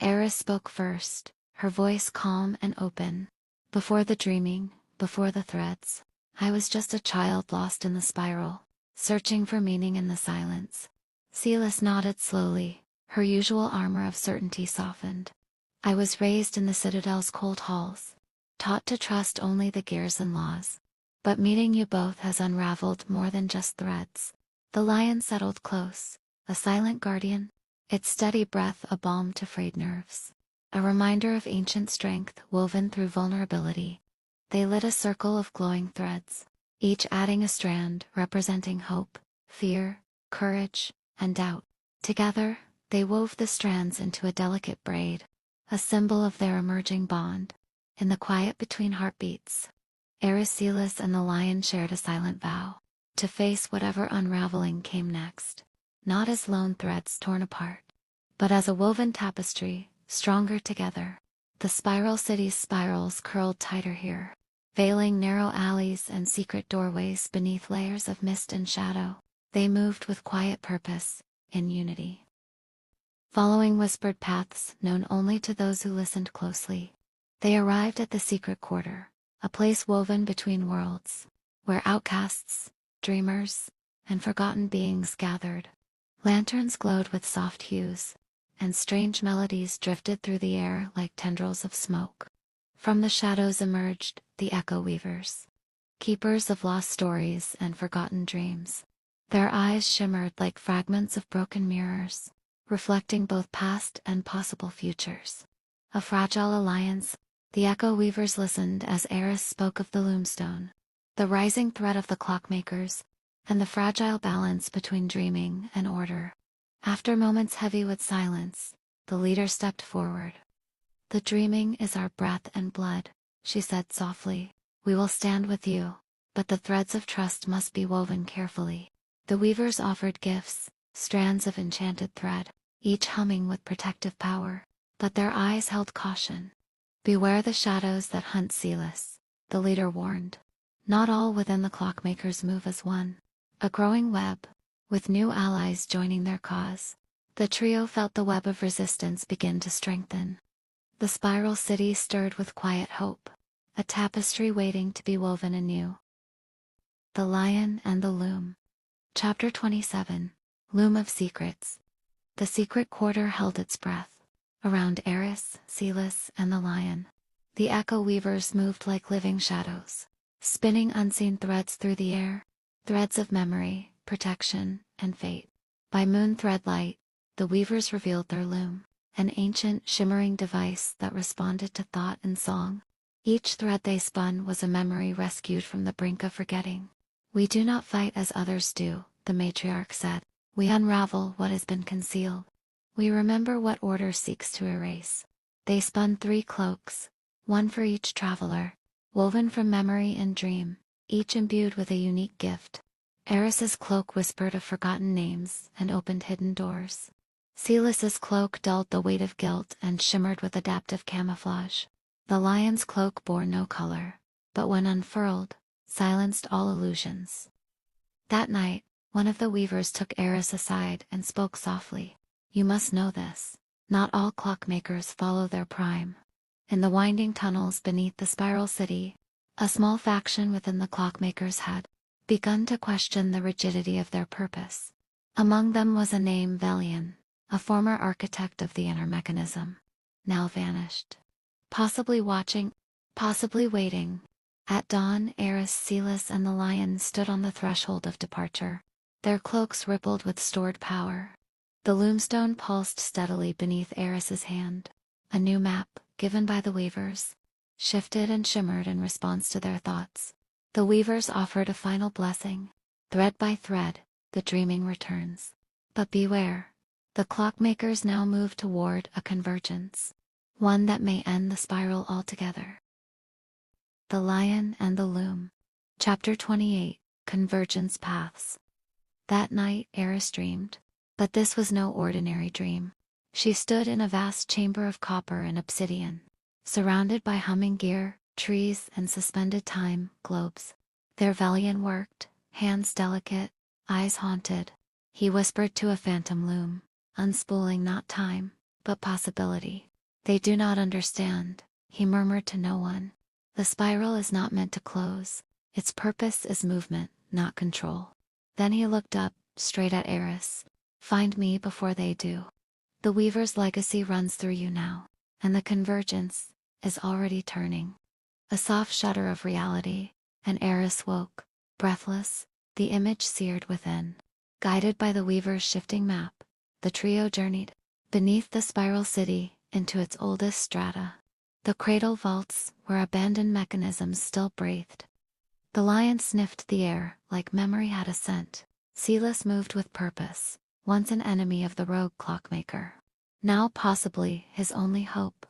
Eris spoke first, her voice calm and open. Before the dreaming, before the threads, I was just a child lost in the spiral, searching for meaning in the silence. Celis nodded slowly, her usual armor of certainty softened. I was raised in the Citadel's cold halls, taught to trust only the gears and laws. But meeting you both has unraveled more than just threads. The lion settled close, a silent guardian, its steady breath a balm to frayed nerves, a reminder of ancient strength woven through vulnerability. They lit a circle of glowing threads, each adding a strand representing hope, fear, courage, and doubt. Together, they wove the strands into a delicate braid, a symbol of their emerging bond. In the quiet between heartbeats, Eris, Celis, and the lion shared a silent vow to face whatever unraveling came next, not as lone threads torn apart, but as a woven tapestry, stronger together. The spiral city's spirals curled tighter here, veiling narrow alleys and secret doorways beneath layers of mist and shadow. They moved with quiet purpose, in unity, following whispered paths known only to those who listened closely. They arrived at the secret quarter, a place woven between worlds, where outcasts, dreamers, and forgotten beings gathered. Lanterns glowed with soft hues, and strange melodies drifted through the air like tendrils of smoke. From the shadows emerged the echo weavers, keepers of lost stories and forgotten dreams. Their eyes shimmered like fragments of broken mirrors, reflecting both past and possible futures. A fragile alliance, the echo weavers listened as Eris spoke of the loomstone, the rising thread of the clockmakers, and the fragile balance between dreaming and order. After moments heavy with silence, the leader stepped forward. "The dreaming is our breath and blood," she said softly. "We will stand with you, but the threads of trust must be woven carefully." The weavers offered gifts, strands of enchanted thread, each humming with protective power, but their eyes held caution. "Beware the shadows that hunt Celis," the leader warned. "Not all within the clockmakers move as one." A growing web, with new allies joining their cause. The trio felt the web of resistance begin to strengthen. The spiral city stirred with quiet hope, a tapestry waiting to be woven anew. The Lion and the Loom. Chapter 27. Loom of Secrets. The secret quarter held its breath. Around Eris, Celis, and the lion, the echo weavers moved like living shadows, spinning unseen threads through the air, threads of memory, protection, and fate. By moon thread light, the weavers revealed their loom, an ancient, shimmering device that responded to thought and song. Each thread they spun was a memory rescued from the brink of forgetting. "We do not fight as others do," the matriarch said. "We unravel what has been concealed. We remember what order seeks to erase." They spun 3 cloaks, one for each traveler, woven from memory and dream, each imbued with a unique gift. Eris's cloak whispered of forgotten names and opened hidden doors. Celis's cloak dulled the weight of guilt and shimmered with adaptive camouflage. The lion's cloak bore no color, but when unfurled, silenced all illusions. That night, one of the weavers took Eris aside and spoke softly. "You must know this. Not all clockmakers follow their prime." In the winding tunnels beneath the spiral city, a small faction within the clockmakers had begun to question the rigidity of their purpose. Among them was a name Velian, a former architect of the inner mechanism, now vanished. Possibly watching, possibly waiting. At dawn, Eris, Celis, and the lion stood on the threshold of departure. Their cloaks rippled with stored power. The loomstone pulsed steadily beneath Eris's hand. A new map, given by the weavers, shifted and shimmered in response to their thoughts. The weavers offered a final blessing. Thread by thread, the dreaming returns. But beware. The clockmakers now move toward a convergence, one that may end the spiral altogether. The Lion and the Loom. Chapter 28. Convergence Paths. That night Eris dreamed. But this was no ordinary dream. She stood in a vast chamber of copper and obsidian, surrounded by humming gear, trees, and suspended time globes. There Velian worked, hands delicate, eyes haunted. He whispered to a phantom loom, unspooling not time, but possibility. "They do not understand," he murmured to no one. "The spiral is not meant to close. Its purpose is movement, not control." Then he looked up, straight at Eris. "Find me before they do. The weaver's legacy runs through you now, and the convergence is already turning." A soft shudder of reality, and Eris woke, breathless, the image seared within. Guided by the weaver's shifting map, the trio journeyed beneath the spiral city into its oldest strata. The cradle vaults where abandoned mechanisms still breathed. The lion sniffed the air like memory had a scent. Celis moved with purpose, once an enemy of the rogue clockmaker, now possibly his only hope.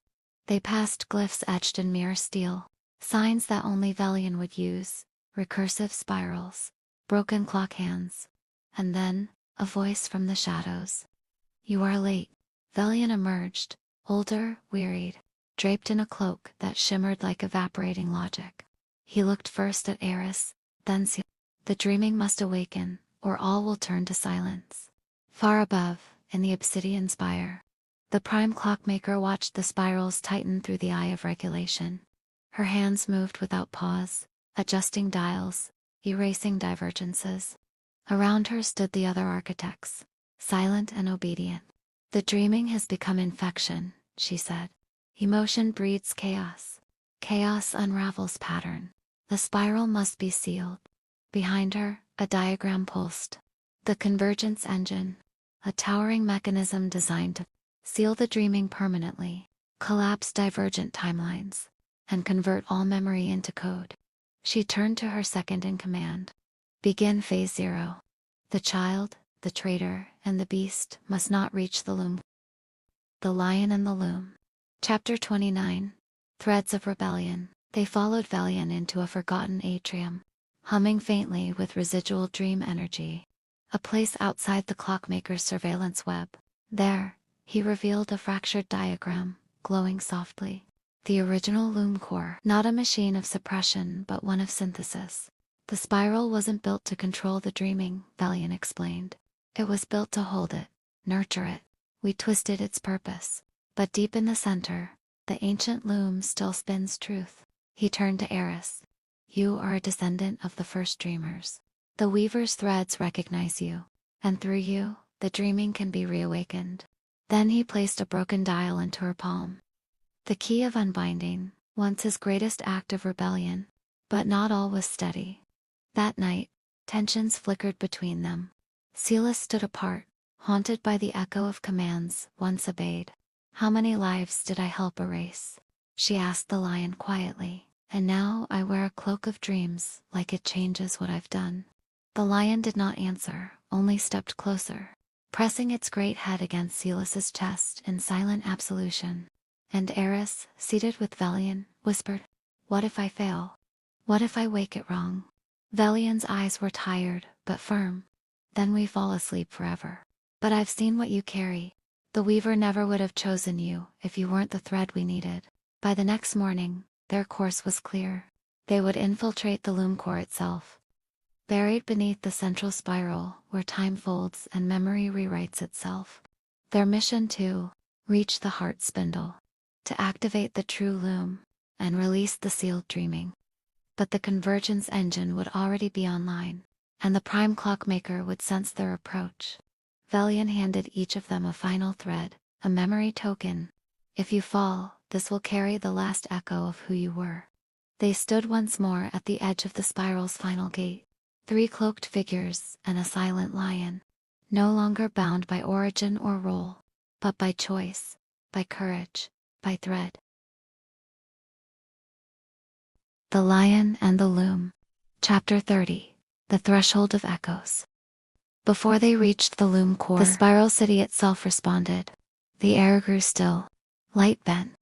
They passed glyphs etched in mirror steel, signs that only Velian would use, recursive spirals, broken clock hands. And then, a voice from the shadows. "You are late." Velian emerged, older, wearied, draped in a cloak that shimmered like evaporating logic. He looked first at Eris, then Celis. The dreaming must awaken, or all will turn to silence. Far above, in the obsidian spire, the prime clockmaker watched the spirals tighten through the eye of regulation. Her hands moved without pause, adjusting dials, erasing divergences. Around her stood the other architects, silent and obedient. The dreaming has become infection, she said. Emotion breeds chaos. Chaos unravels pattern. The spiral must be sealed. Behind her, a diagram pulsed. The convergence engine, a towering mechanism designed to seal the dreaming permanently, collapse divergent timelines, and convert all memory into code. She turned to her second in command. Begin phase 0. The child, the traitor, and the beast must not reach the loom. The Lion and the Loom. Chapter 29. Threads of Rebellion. They followed Valian into a forgotten atrium, humming faintly with residual dream energy. A place outside the clockmaker's surveillance web. There, he revealed a fractured diagram, glowing softly. The original Loom core, not a machine of suppression but one of synthesis. The spiral wasn't built to control the dreaming, Valian explained. It was built to hold it, nurture it. We twisted its purpose. But deep in the center, the ancient Loom still spins truth. He turned to Eris. You are a descendant of the first dreamers. The weaver's threads recognize you, and through you, the dreaming can be reawakened. Then he placed a broken dial into her palm. The key of unbinding, once his greatest act of rebellion. But not all was steady. That night, tensions flickered between them. Seela stood apart, haunted by the echo of commands once obeyed. How many lives did I help erase? She asked the lion quietly, and now I wear a cloak of dreams, like it changes what I've done. The lion did not answer, only stepped closer, pressing its great head against Silas's chest in silent absolution. And Eris, seated with Valian, whispered, "What if I fail? What if I wake it wrong?" Valian's eyes were tired, but firm. "Then we fall asleep forever. But I've seen what you carry. The weaver never would have chosen you if you weren't the thread we needed." By the next morning, their course was clear. They would infiltrate the Loom core itself. Buried beneath the central spiral, where time folds and memory rewrites itself. Their mission to reach the heart spindle, to activate the true Loom, and release the sealed dreaming. But the convergence engine would already be online, and the prime clockmaker would sense their approach. Valian handed each of them a final thread, a memory token. If you fall, this will carry the last echo of who you were. They stood once more at the edge of the spiral's final gate. 3 cloaked figures and a silent lion, no longer bound by origin or role, but by choice, by courage, by thread. The Lion and the Loom. Chapter 30. The Threshold of Echoes. Before they reached the Loom core, the spiral city itself responded. The air grew still, light bent,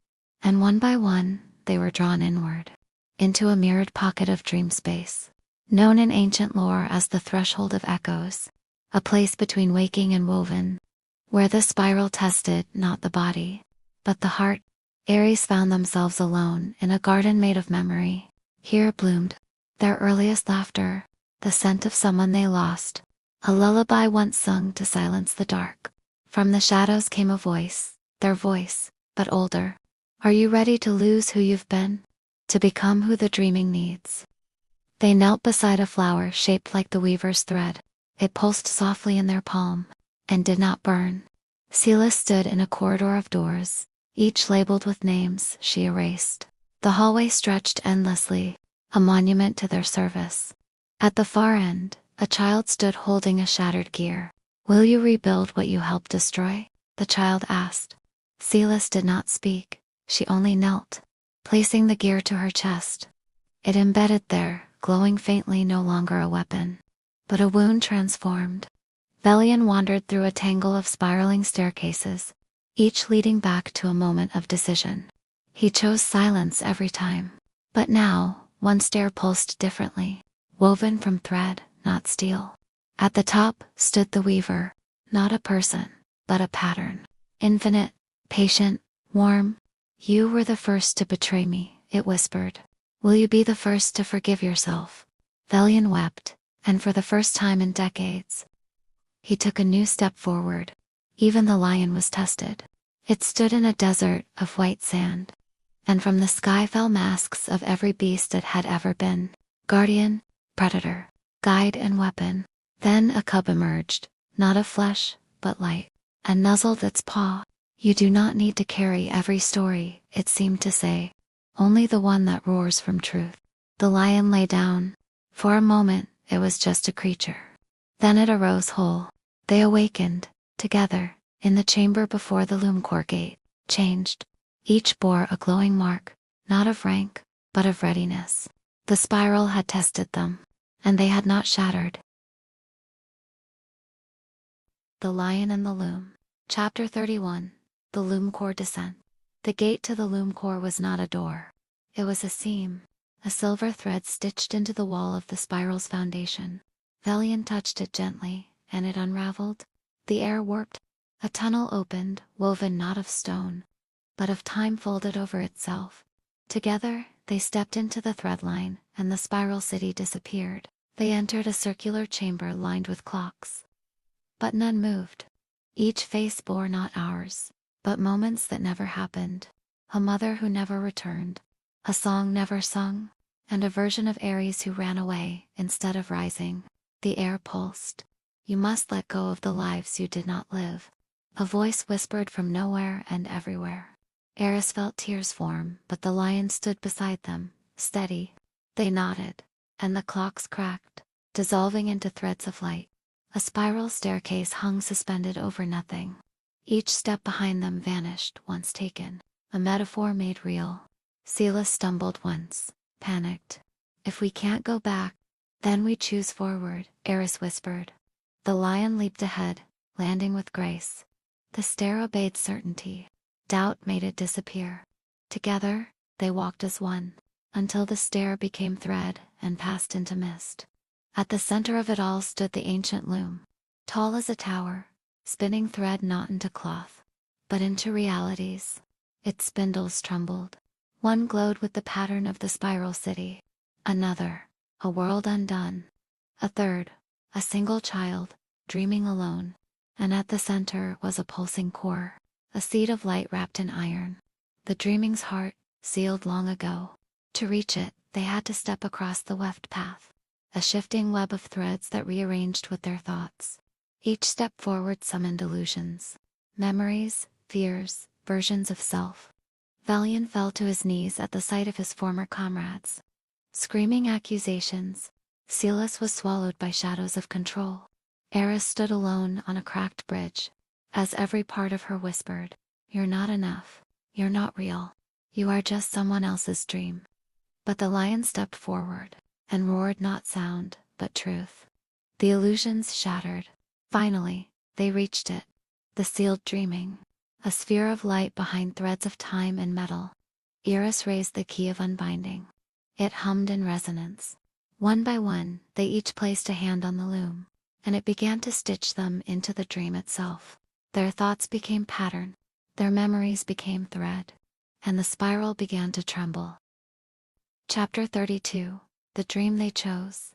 and one by one, they were drawn inward, into a mirrored pocket of dream space, known in ancient lore as the Threshold of Echoes, a place between waking and woven, where the spiral tested not the body, but the heart. Ares found themselves alone in a garden made of memory. Here bloomed their earliest laughter, the scent of someone they lost, a lullaby once sung to silence the dark. From the shadows came a voice, their voice, but older. Are you ready to lose who you've been? To become who the dreaming needs? They knelt beside a flower shaped like the weaver's thread. It pulsed softly in their palm, and did not burn. Seela stood in a corridor of doors, each labeled with names she erased. The hallway stretched endlessly, a monument to their service. At the far end, a child stood holding a shattered gear. Will you rebuild what you helped destroy? The child asked. Seela did not speak, she only knelt, placing the gear to her chest. It embedded there, glowing faintly, no longer a weapon, but a wound transformed. Valian wandered through a tangle of spiraling staircases, each leading back to a moment of decision. He chose silence every time. But now, one stair pulsed differently, woven from thread, not steel. At the top stood the weaver, not a person, but a pattern. Infinite, patient, warm. You were the first to betray me, it whispered. Will you be the first to forgive yourself? Valian wept, and for the first time in decades, he took a new step forward. Even the lion was tested. It stood in a desert of white sand, and from the sky fell masks of every beast it had ever been: guardian, predator, guide, and weapon. Then a cub emerged, not of flesh, but light, and nuzzled its paw. You do not need to carry every story, it seemed to say, only the one that roars from truth. The lion lay down. For a moment, it was just a creature. Then it arose whole. They awakened, together, in the chamber before the Loom core gate, changed. Each bore a glowing mark, not of rank, but of readiness. The spiral had tested them, and they had not shattered. The Lion and the Loom. Chapter 31. The Loom core descent. The gate to the Loom core was not a door. It was a seam, a silver thread stitched into the wall of the spiral's foundation. Velian touched it gently, and it unraveled. The air warped. A tunnel opened, woven not of stone, but of time folded over itself. Together, they stepped into the thread line, and the spiral city disappeared. They entered a circular chamber lined with clocks. But none moved. Each face bore not hours, but moments that never happened. A mother who never returned, a song never sung, and a version of Ares who ran away instead of rising. The air pulsed. You must let go of the lives you did not live. A voice whispered from nowhere and everywhere. Ares felt tears form, but the lion stood beside them, steady. They nodded, and the clocks cracked, dissolving into threads of light. A spiral staircase hung suspended over nothing. Each step behind them vanished once taken, a metaphor made real. Sela stumbled once, panicked. If we can't go back, then we choose forward, Ares whispered. The lion leaped ahead, landing with grace. The stair obeyed certainty. Doubt made it disappear. Together, they walked as one, until the stair became thread and passed into mist. At the center of it all stood the ancient loom, tall as a tower, spinning thread not into cloth, but into realities. Its spindles trembled. One glowed with the pattern of the spiral city. Another, a world undone. A third, a single child, dreaming alone. And at the center was a pulsing core, a seed of light wrapped in iron. The dreaming's heart, sealed long ago. To reach it, they had to step across the weft path, a shifting web of threads that rearranged with their thoughts. Each step forward summoned illusions, memories, fears, versions of self. Velian fell to his knees at the sight of his former comrades. Screaming accusations, Celis was swallowed by shadows of control. Ares stood alone on a cracked bridge, as every part of her whispered, "You're not enough. You're not real. You are just someone else's dream." But the lion stepped forward, and roared not sound, but truth. The illusions shattered. Finally, they reached it. The sealed dreaming. A sphere of light behind threads of time and metal. Eris raised the key of unbinding. It hummed in resonance. One by one, they each placed a hand on the loom, and it began to stitch them into the dream itself. Their thoughts became pattern, their memories became thread, and the spiral began to tremble. Chapter 32. The Dream They Chose.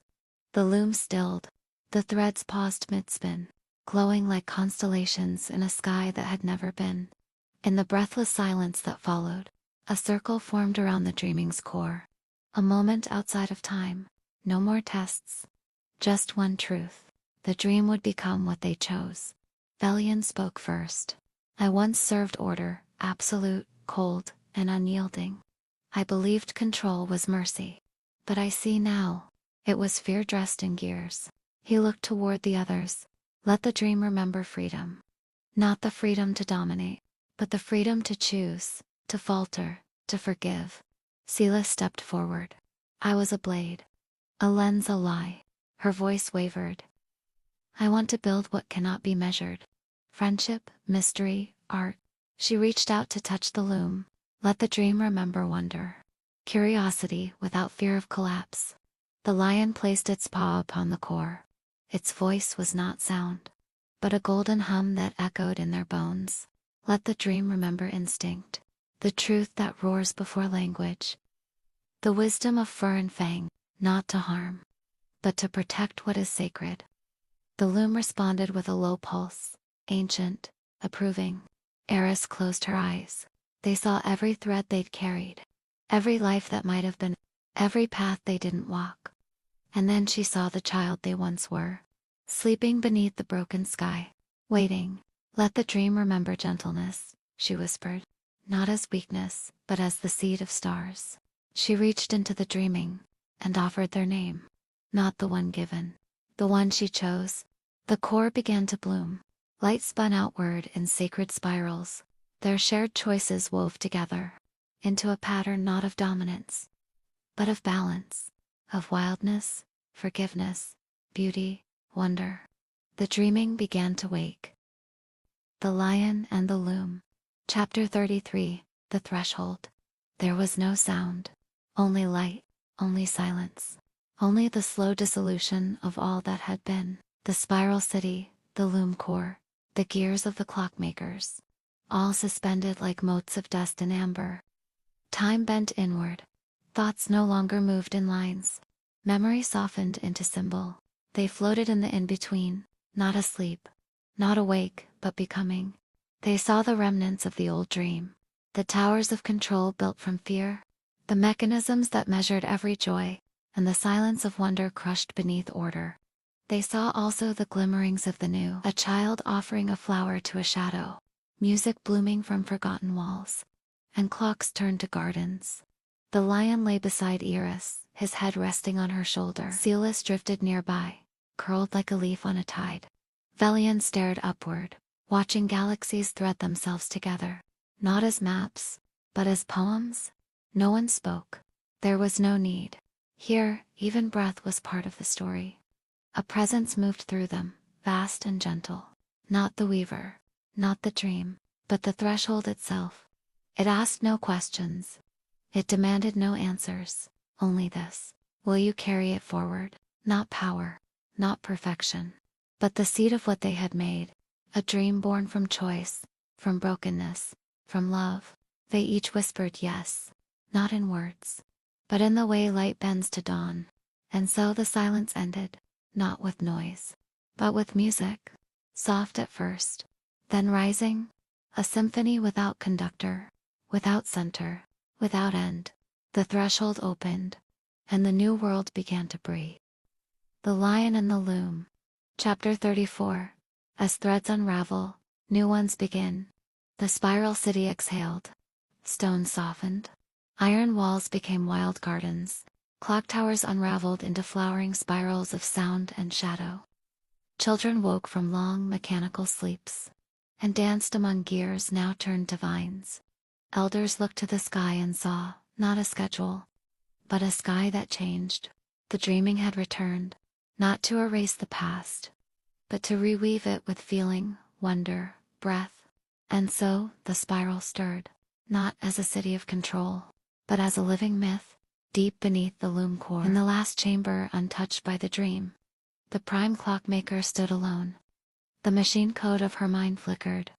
The loom stilled. The threads paused mid-spin, glowing like constellations in a sky that had never been. In the breathless silence that followed, a circle formed around the dreaming's core. A moment outside of time. No more tests. Just one truth. The dream would become what they chose. Velian spoke first. "I once served order, absolute, cold, and unyielding. I believed control was mercy. But I see now, it was fear dressed in gears." He looked toward the others. "Let the dream remember freedom. Not the freedom to dominate, but the freedom to choose, to falter, to forgive." Sela stepped forward. "I was a blade. A lens, a lie." Her voice wavered. "I want to build what cannot be measured. Friendship, mystery, art." She reached out to touch the loom. "Let the dream remember wonder. Curiosity without fear of collapse." The lion placed its paw upon the core. Its voice was not sound, but a golden hum that echoed in their bones. "Let the dream remember instinct. The truth that roars before language. The wisdom of fur and fang, not to harm, but to protect what is sacred." The loom responded with a low pulse, ancient, approving. Eris closed her eyes. They saw every thread they'd carried, every life that might have been, every path they didn't walk. And then she saw the child they once were, sleeping beneath the broken sky, waiting. Let the dream remember gentleness, she whispered, not as weakness, but as the seed of stars. She reached into the dreaming and offered their name, not the one given, the one she chose. The core began to bloom. Light spun outward in sacred spirals, their shared choices wove together into a pattern not of dominance, but of balance, of wildness, forgiveness, beauty, wonder. The dreaming began to wake. The Lion and the Loom. Chapter 33, The Threshold. There was no sound, only light, only silence, only the slow dissolution of all that had been. The spiral city, the loom core, the gears of the clockmakers, all suspended like motes of dust in amber. Time bent inward. Thoughts no longer moved in lines. Memory softened into symbol. They floated in the in-between, not asleep, not awake, but becoming. They saw the remnants of the old dream, the towers of control built from fear, the mechanisms that measured every joy, and the silence of wonder crushed beneath order. They saw also the glimmerings of the new, a child offering a flower to a shadow, music blooming from forgotten walls, and clocks turned to gardens. The lion lay beside Iris, his head resting on her shoulder. Celis drifted nearby, curled like a leaf on a tide. Velian stared upward, watching galaxies thread themselves together, not as maps, but as poems. No one spoke. There was no need. Here, even breath was part of the story. A presence moved through them, vast and gentle. Not the weaver, not the dream, but the threshold itself. It asked no questions. It demanded no answers, only this. Will you carry it forward? Not power, not perfection, but the seed of what they had made. A dream born from choice, from brokenness, from love. They each whispered yes, not in words, but in the way light bends to dawn. And so the silence ended. Not with noise, but with music, soft at first, then rising, a symphony without conductor, without center, without end. The threshold opened, and the new world began to breathe. The Lion and the Loom. Chapter 34. As threads unravel, new ones begin. The spiral city exhaled. Stone softened. Iron walls became wild gardens. Clock towers unraveled into flowering spirals of sound and shadow. Children woke from long mechanical sleeps, and danced among gears now turned to vines. Elders looked to the sky and saw, not a schedule, but a sky that changed. The dreaming had returned, not to erase the past, but to reweave it with feeling, wonder, breath. And so, the spiral stirred, not as a city of control, but as a living myth. Deep beneath the loom core, in the last chamber untouched by the dream, the prime clockmaker stood alone. The machine code of her mind flickered.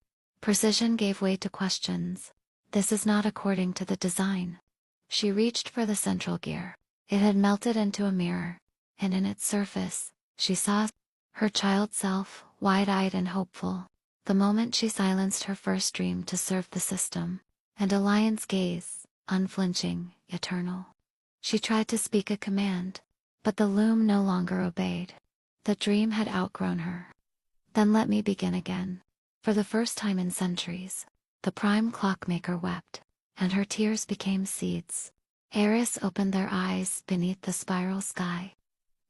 Precision gave way to questions. This is not according to the design. She reached for the central gear. It had melted into a mirror, and in its surface, she saw her child self, wide-eyed and hopeful. The moment she silenced her first dream to serve the system, and a lion's gaze, unflinching, eternal. She tried to speak a command, but the loom no longer obeyed. The dream had outgrown her. Then let me begin again. For the first time in centuries, the prime clockmaker wept, and her tears became seeds. Eris opened their eyes beneath the spiral sky.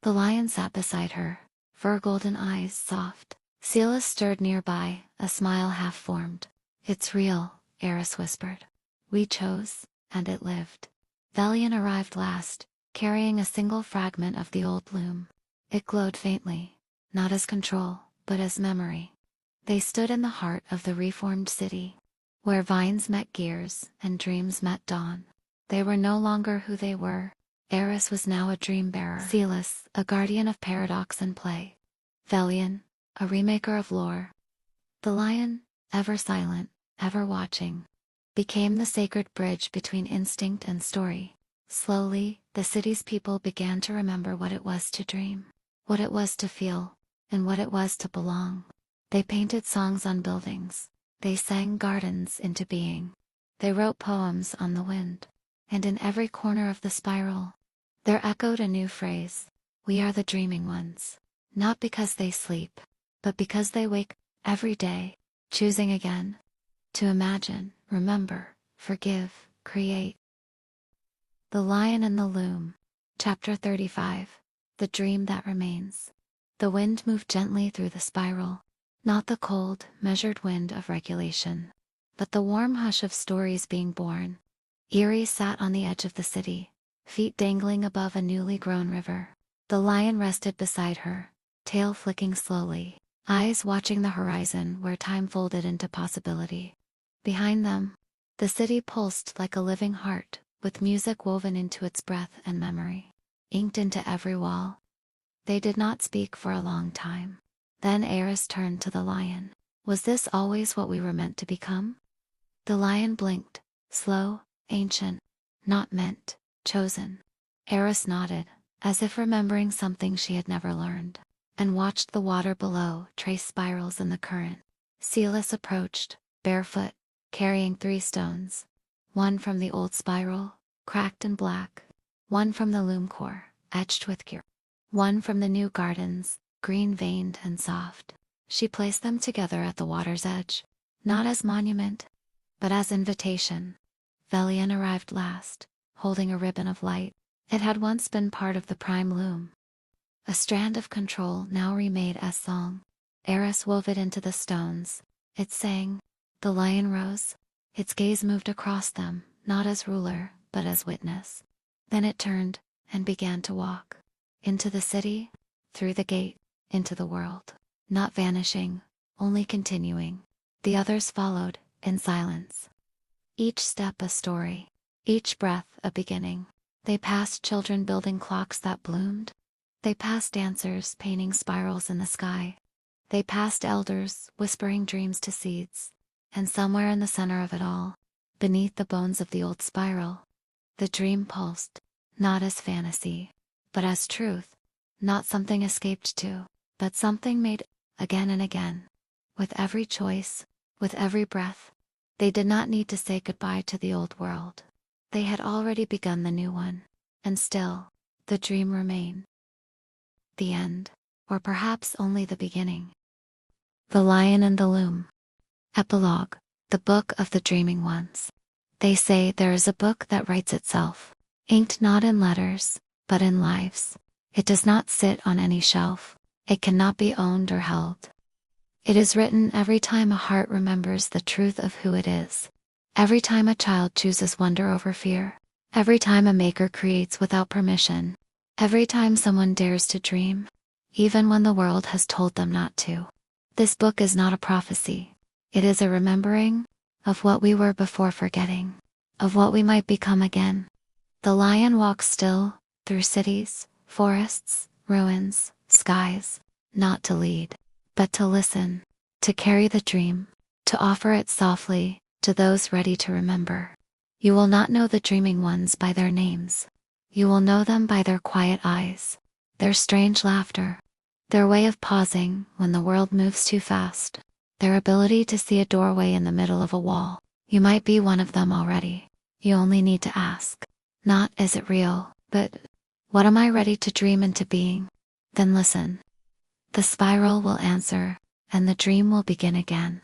The lion sat beside her, fur golden eyes soft. Celis stirred nearby, a smile half-formed. It's real, Eris whispered. We chose, and it lived. Velian arrived last, carrying a single fragment of the old loom. It glowed faintly, not as control, but as memory. They stood in the heart of the reformed city, where vines met gears and dreams met dawn. They were no longer who they were. Eris was now a dream bearer. Celis, a guardian of paradox and play. Velian, a remaker of lore. The lion, ever silent, ever watching, became the sacred bridge between instinct and story. Slowly, the city's people began to remember what it was to dream, what it was to feel, and what it was to belong. They painted songs on buildings. They sang gardens into being. They wrote poems on the wind. And in every corner of the spiral, there echoed a new phrase. We are the dreaming ones. Not because they sleep, but because they wake every day, choosing again to imagine, remember, forgive, create. The Lion and the Loom. Chapter 35. The Dream That Remains. The wind moved gently through the spiral, not the cold, measured wind of regulation, but the warm hush of stories being born. Eerie sat on the edge of the city, feet dangling above a newly grown river. The lion rested beside her, tail flicking slowly, eyes watching the horizon where time folded into possibility. Behind them, the city pulsed like a living heart, with music woven into its breath and memory, inked into every wall. They did not speak for a long time. Then Eris turned to the lion. Was this always what we were meant to become? The lion blinked, slow, ancient, not meant, chosen. Eris nodded, as if remembering something she had never learned, and watched the water below trace spirals in the current. Celis approached, barefoot, carrying 3 stones. One from the old spiral, cracked and black. One from the loom core, etched with cure. One from the new gardens, green-veined and soft. She placed them together at the water's edge, not as monument, but as invitation. Velian arrived last, holding a ribbon of light. It had once been part of the prime loom. A strand of control now remade as song. Eris wove it into the stones. It sang. The lion rose. Its gaze moved across them, not as ruler, but as witness. Then it turned, and began to walk. Into the city, through the gate, into the world. Not vanishing, only continuing. The others followed, in silence. Each step a story. Each breath a beginning. They passed children building clocks that bloomed. They passed dancers painting spirals in the sky. They passed elders whispering dreams to seeds. And somewhere in the center of it all, beneath the bones of the old spiral, the dream pulsed, not as fantasy, but as truth. Not something escaped to, but something made again and again. With every choice, with every breath, they did not need to say goodbye to the old world. They had already begun the new one, and still, the dream remained. The end, or perhaps only the beginning. The Lion and the Loom. Epilogue. The Book of the Dreaming Ones. They say there is a book that writes itself, inked not in letters, but in lives. It does not sit on any shelf. It cannot be owned or held. It is written every time a heart remembers the truth of who it is. Every time a child chooses wonder over fear. Every time a maker creates without permission. Every time someone dares to dream, even when the world has told them not to. This book is not a prophecy. It is a remembering of what we were before forgetting, of what we might become again. The lion walks still, through cities, forests, ruins, skies, not to lead, but to listen, to carry the dream, to offer it softly to those ready to remember. You will not know the dreaming ones by their names. You will know them by their quiet eyes, their strange laughter, their way of pausing when the world moves too fast, their ability to see a doorway in the middle of a wall. You might be one of them already. You only need to ask. Not, is it real, but, what am I ready to dream into being? Then listen. The spiral will answer, and the dream will begin again.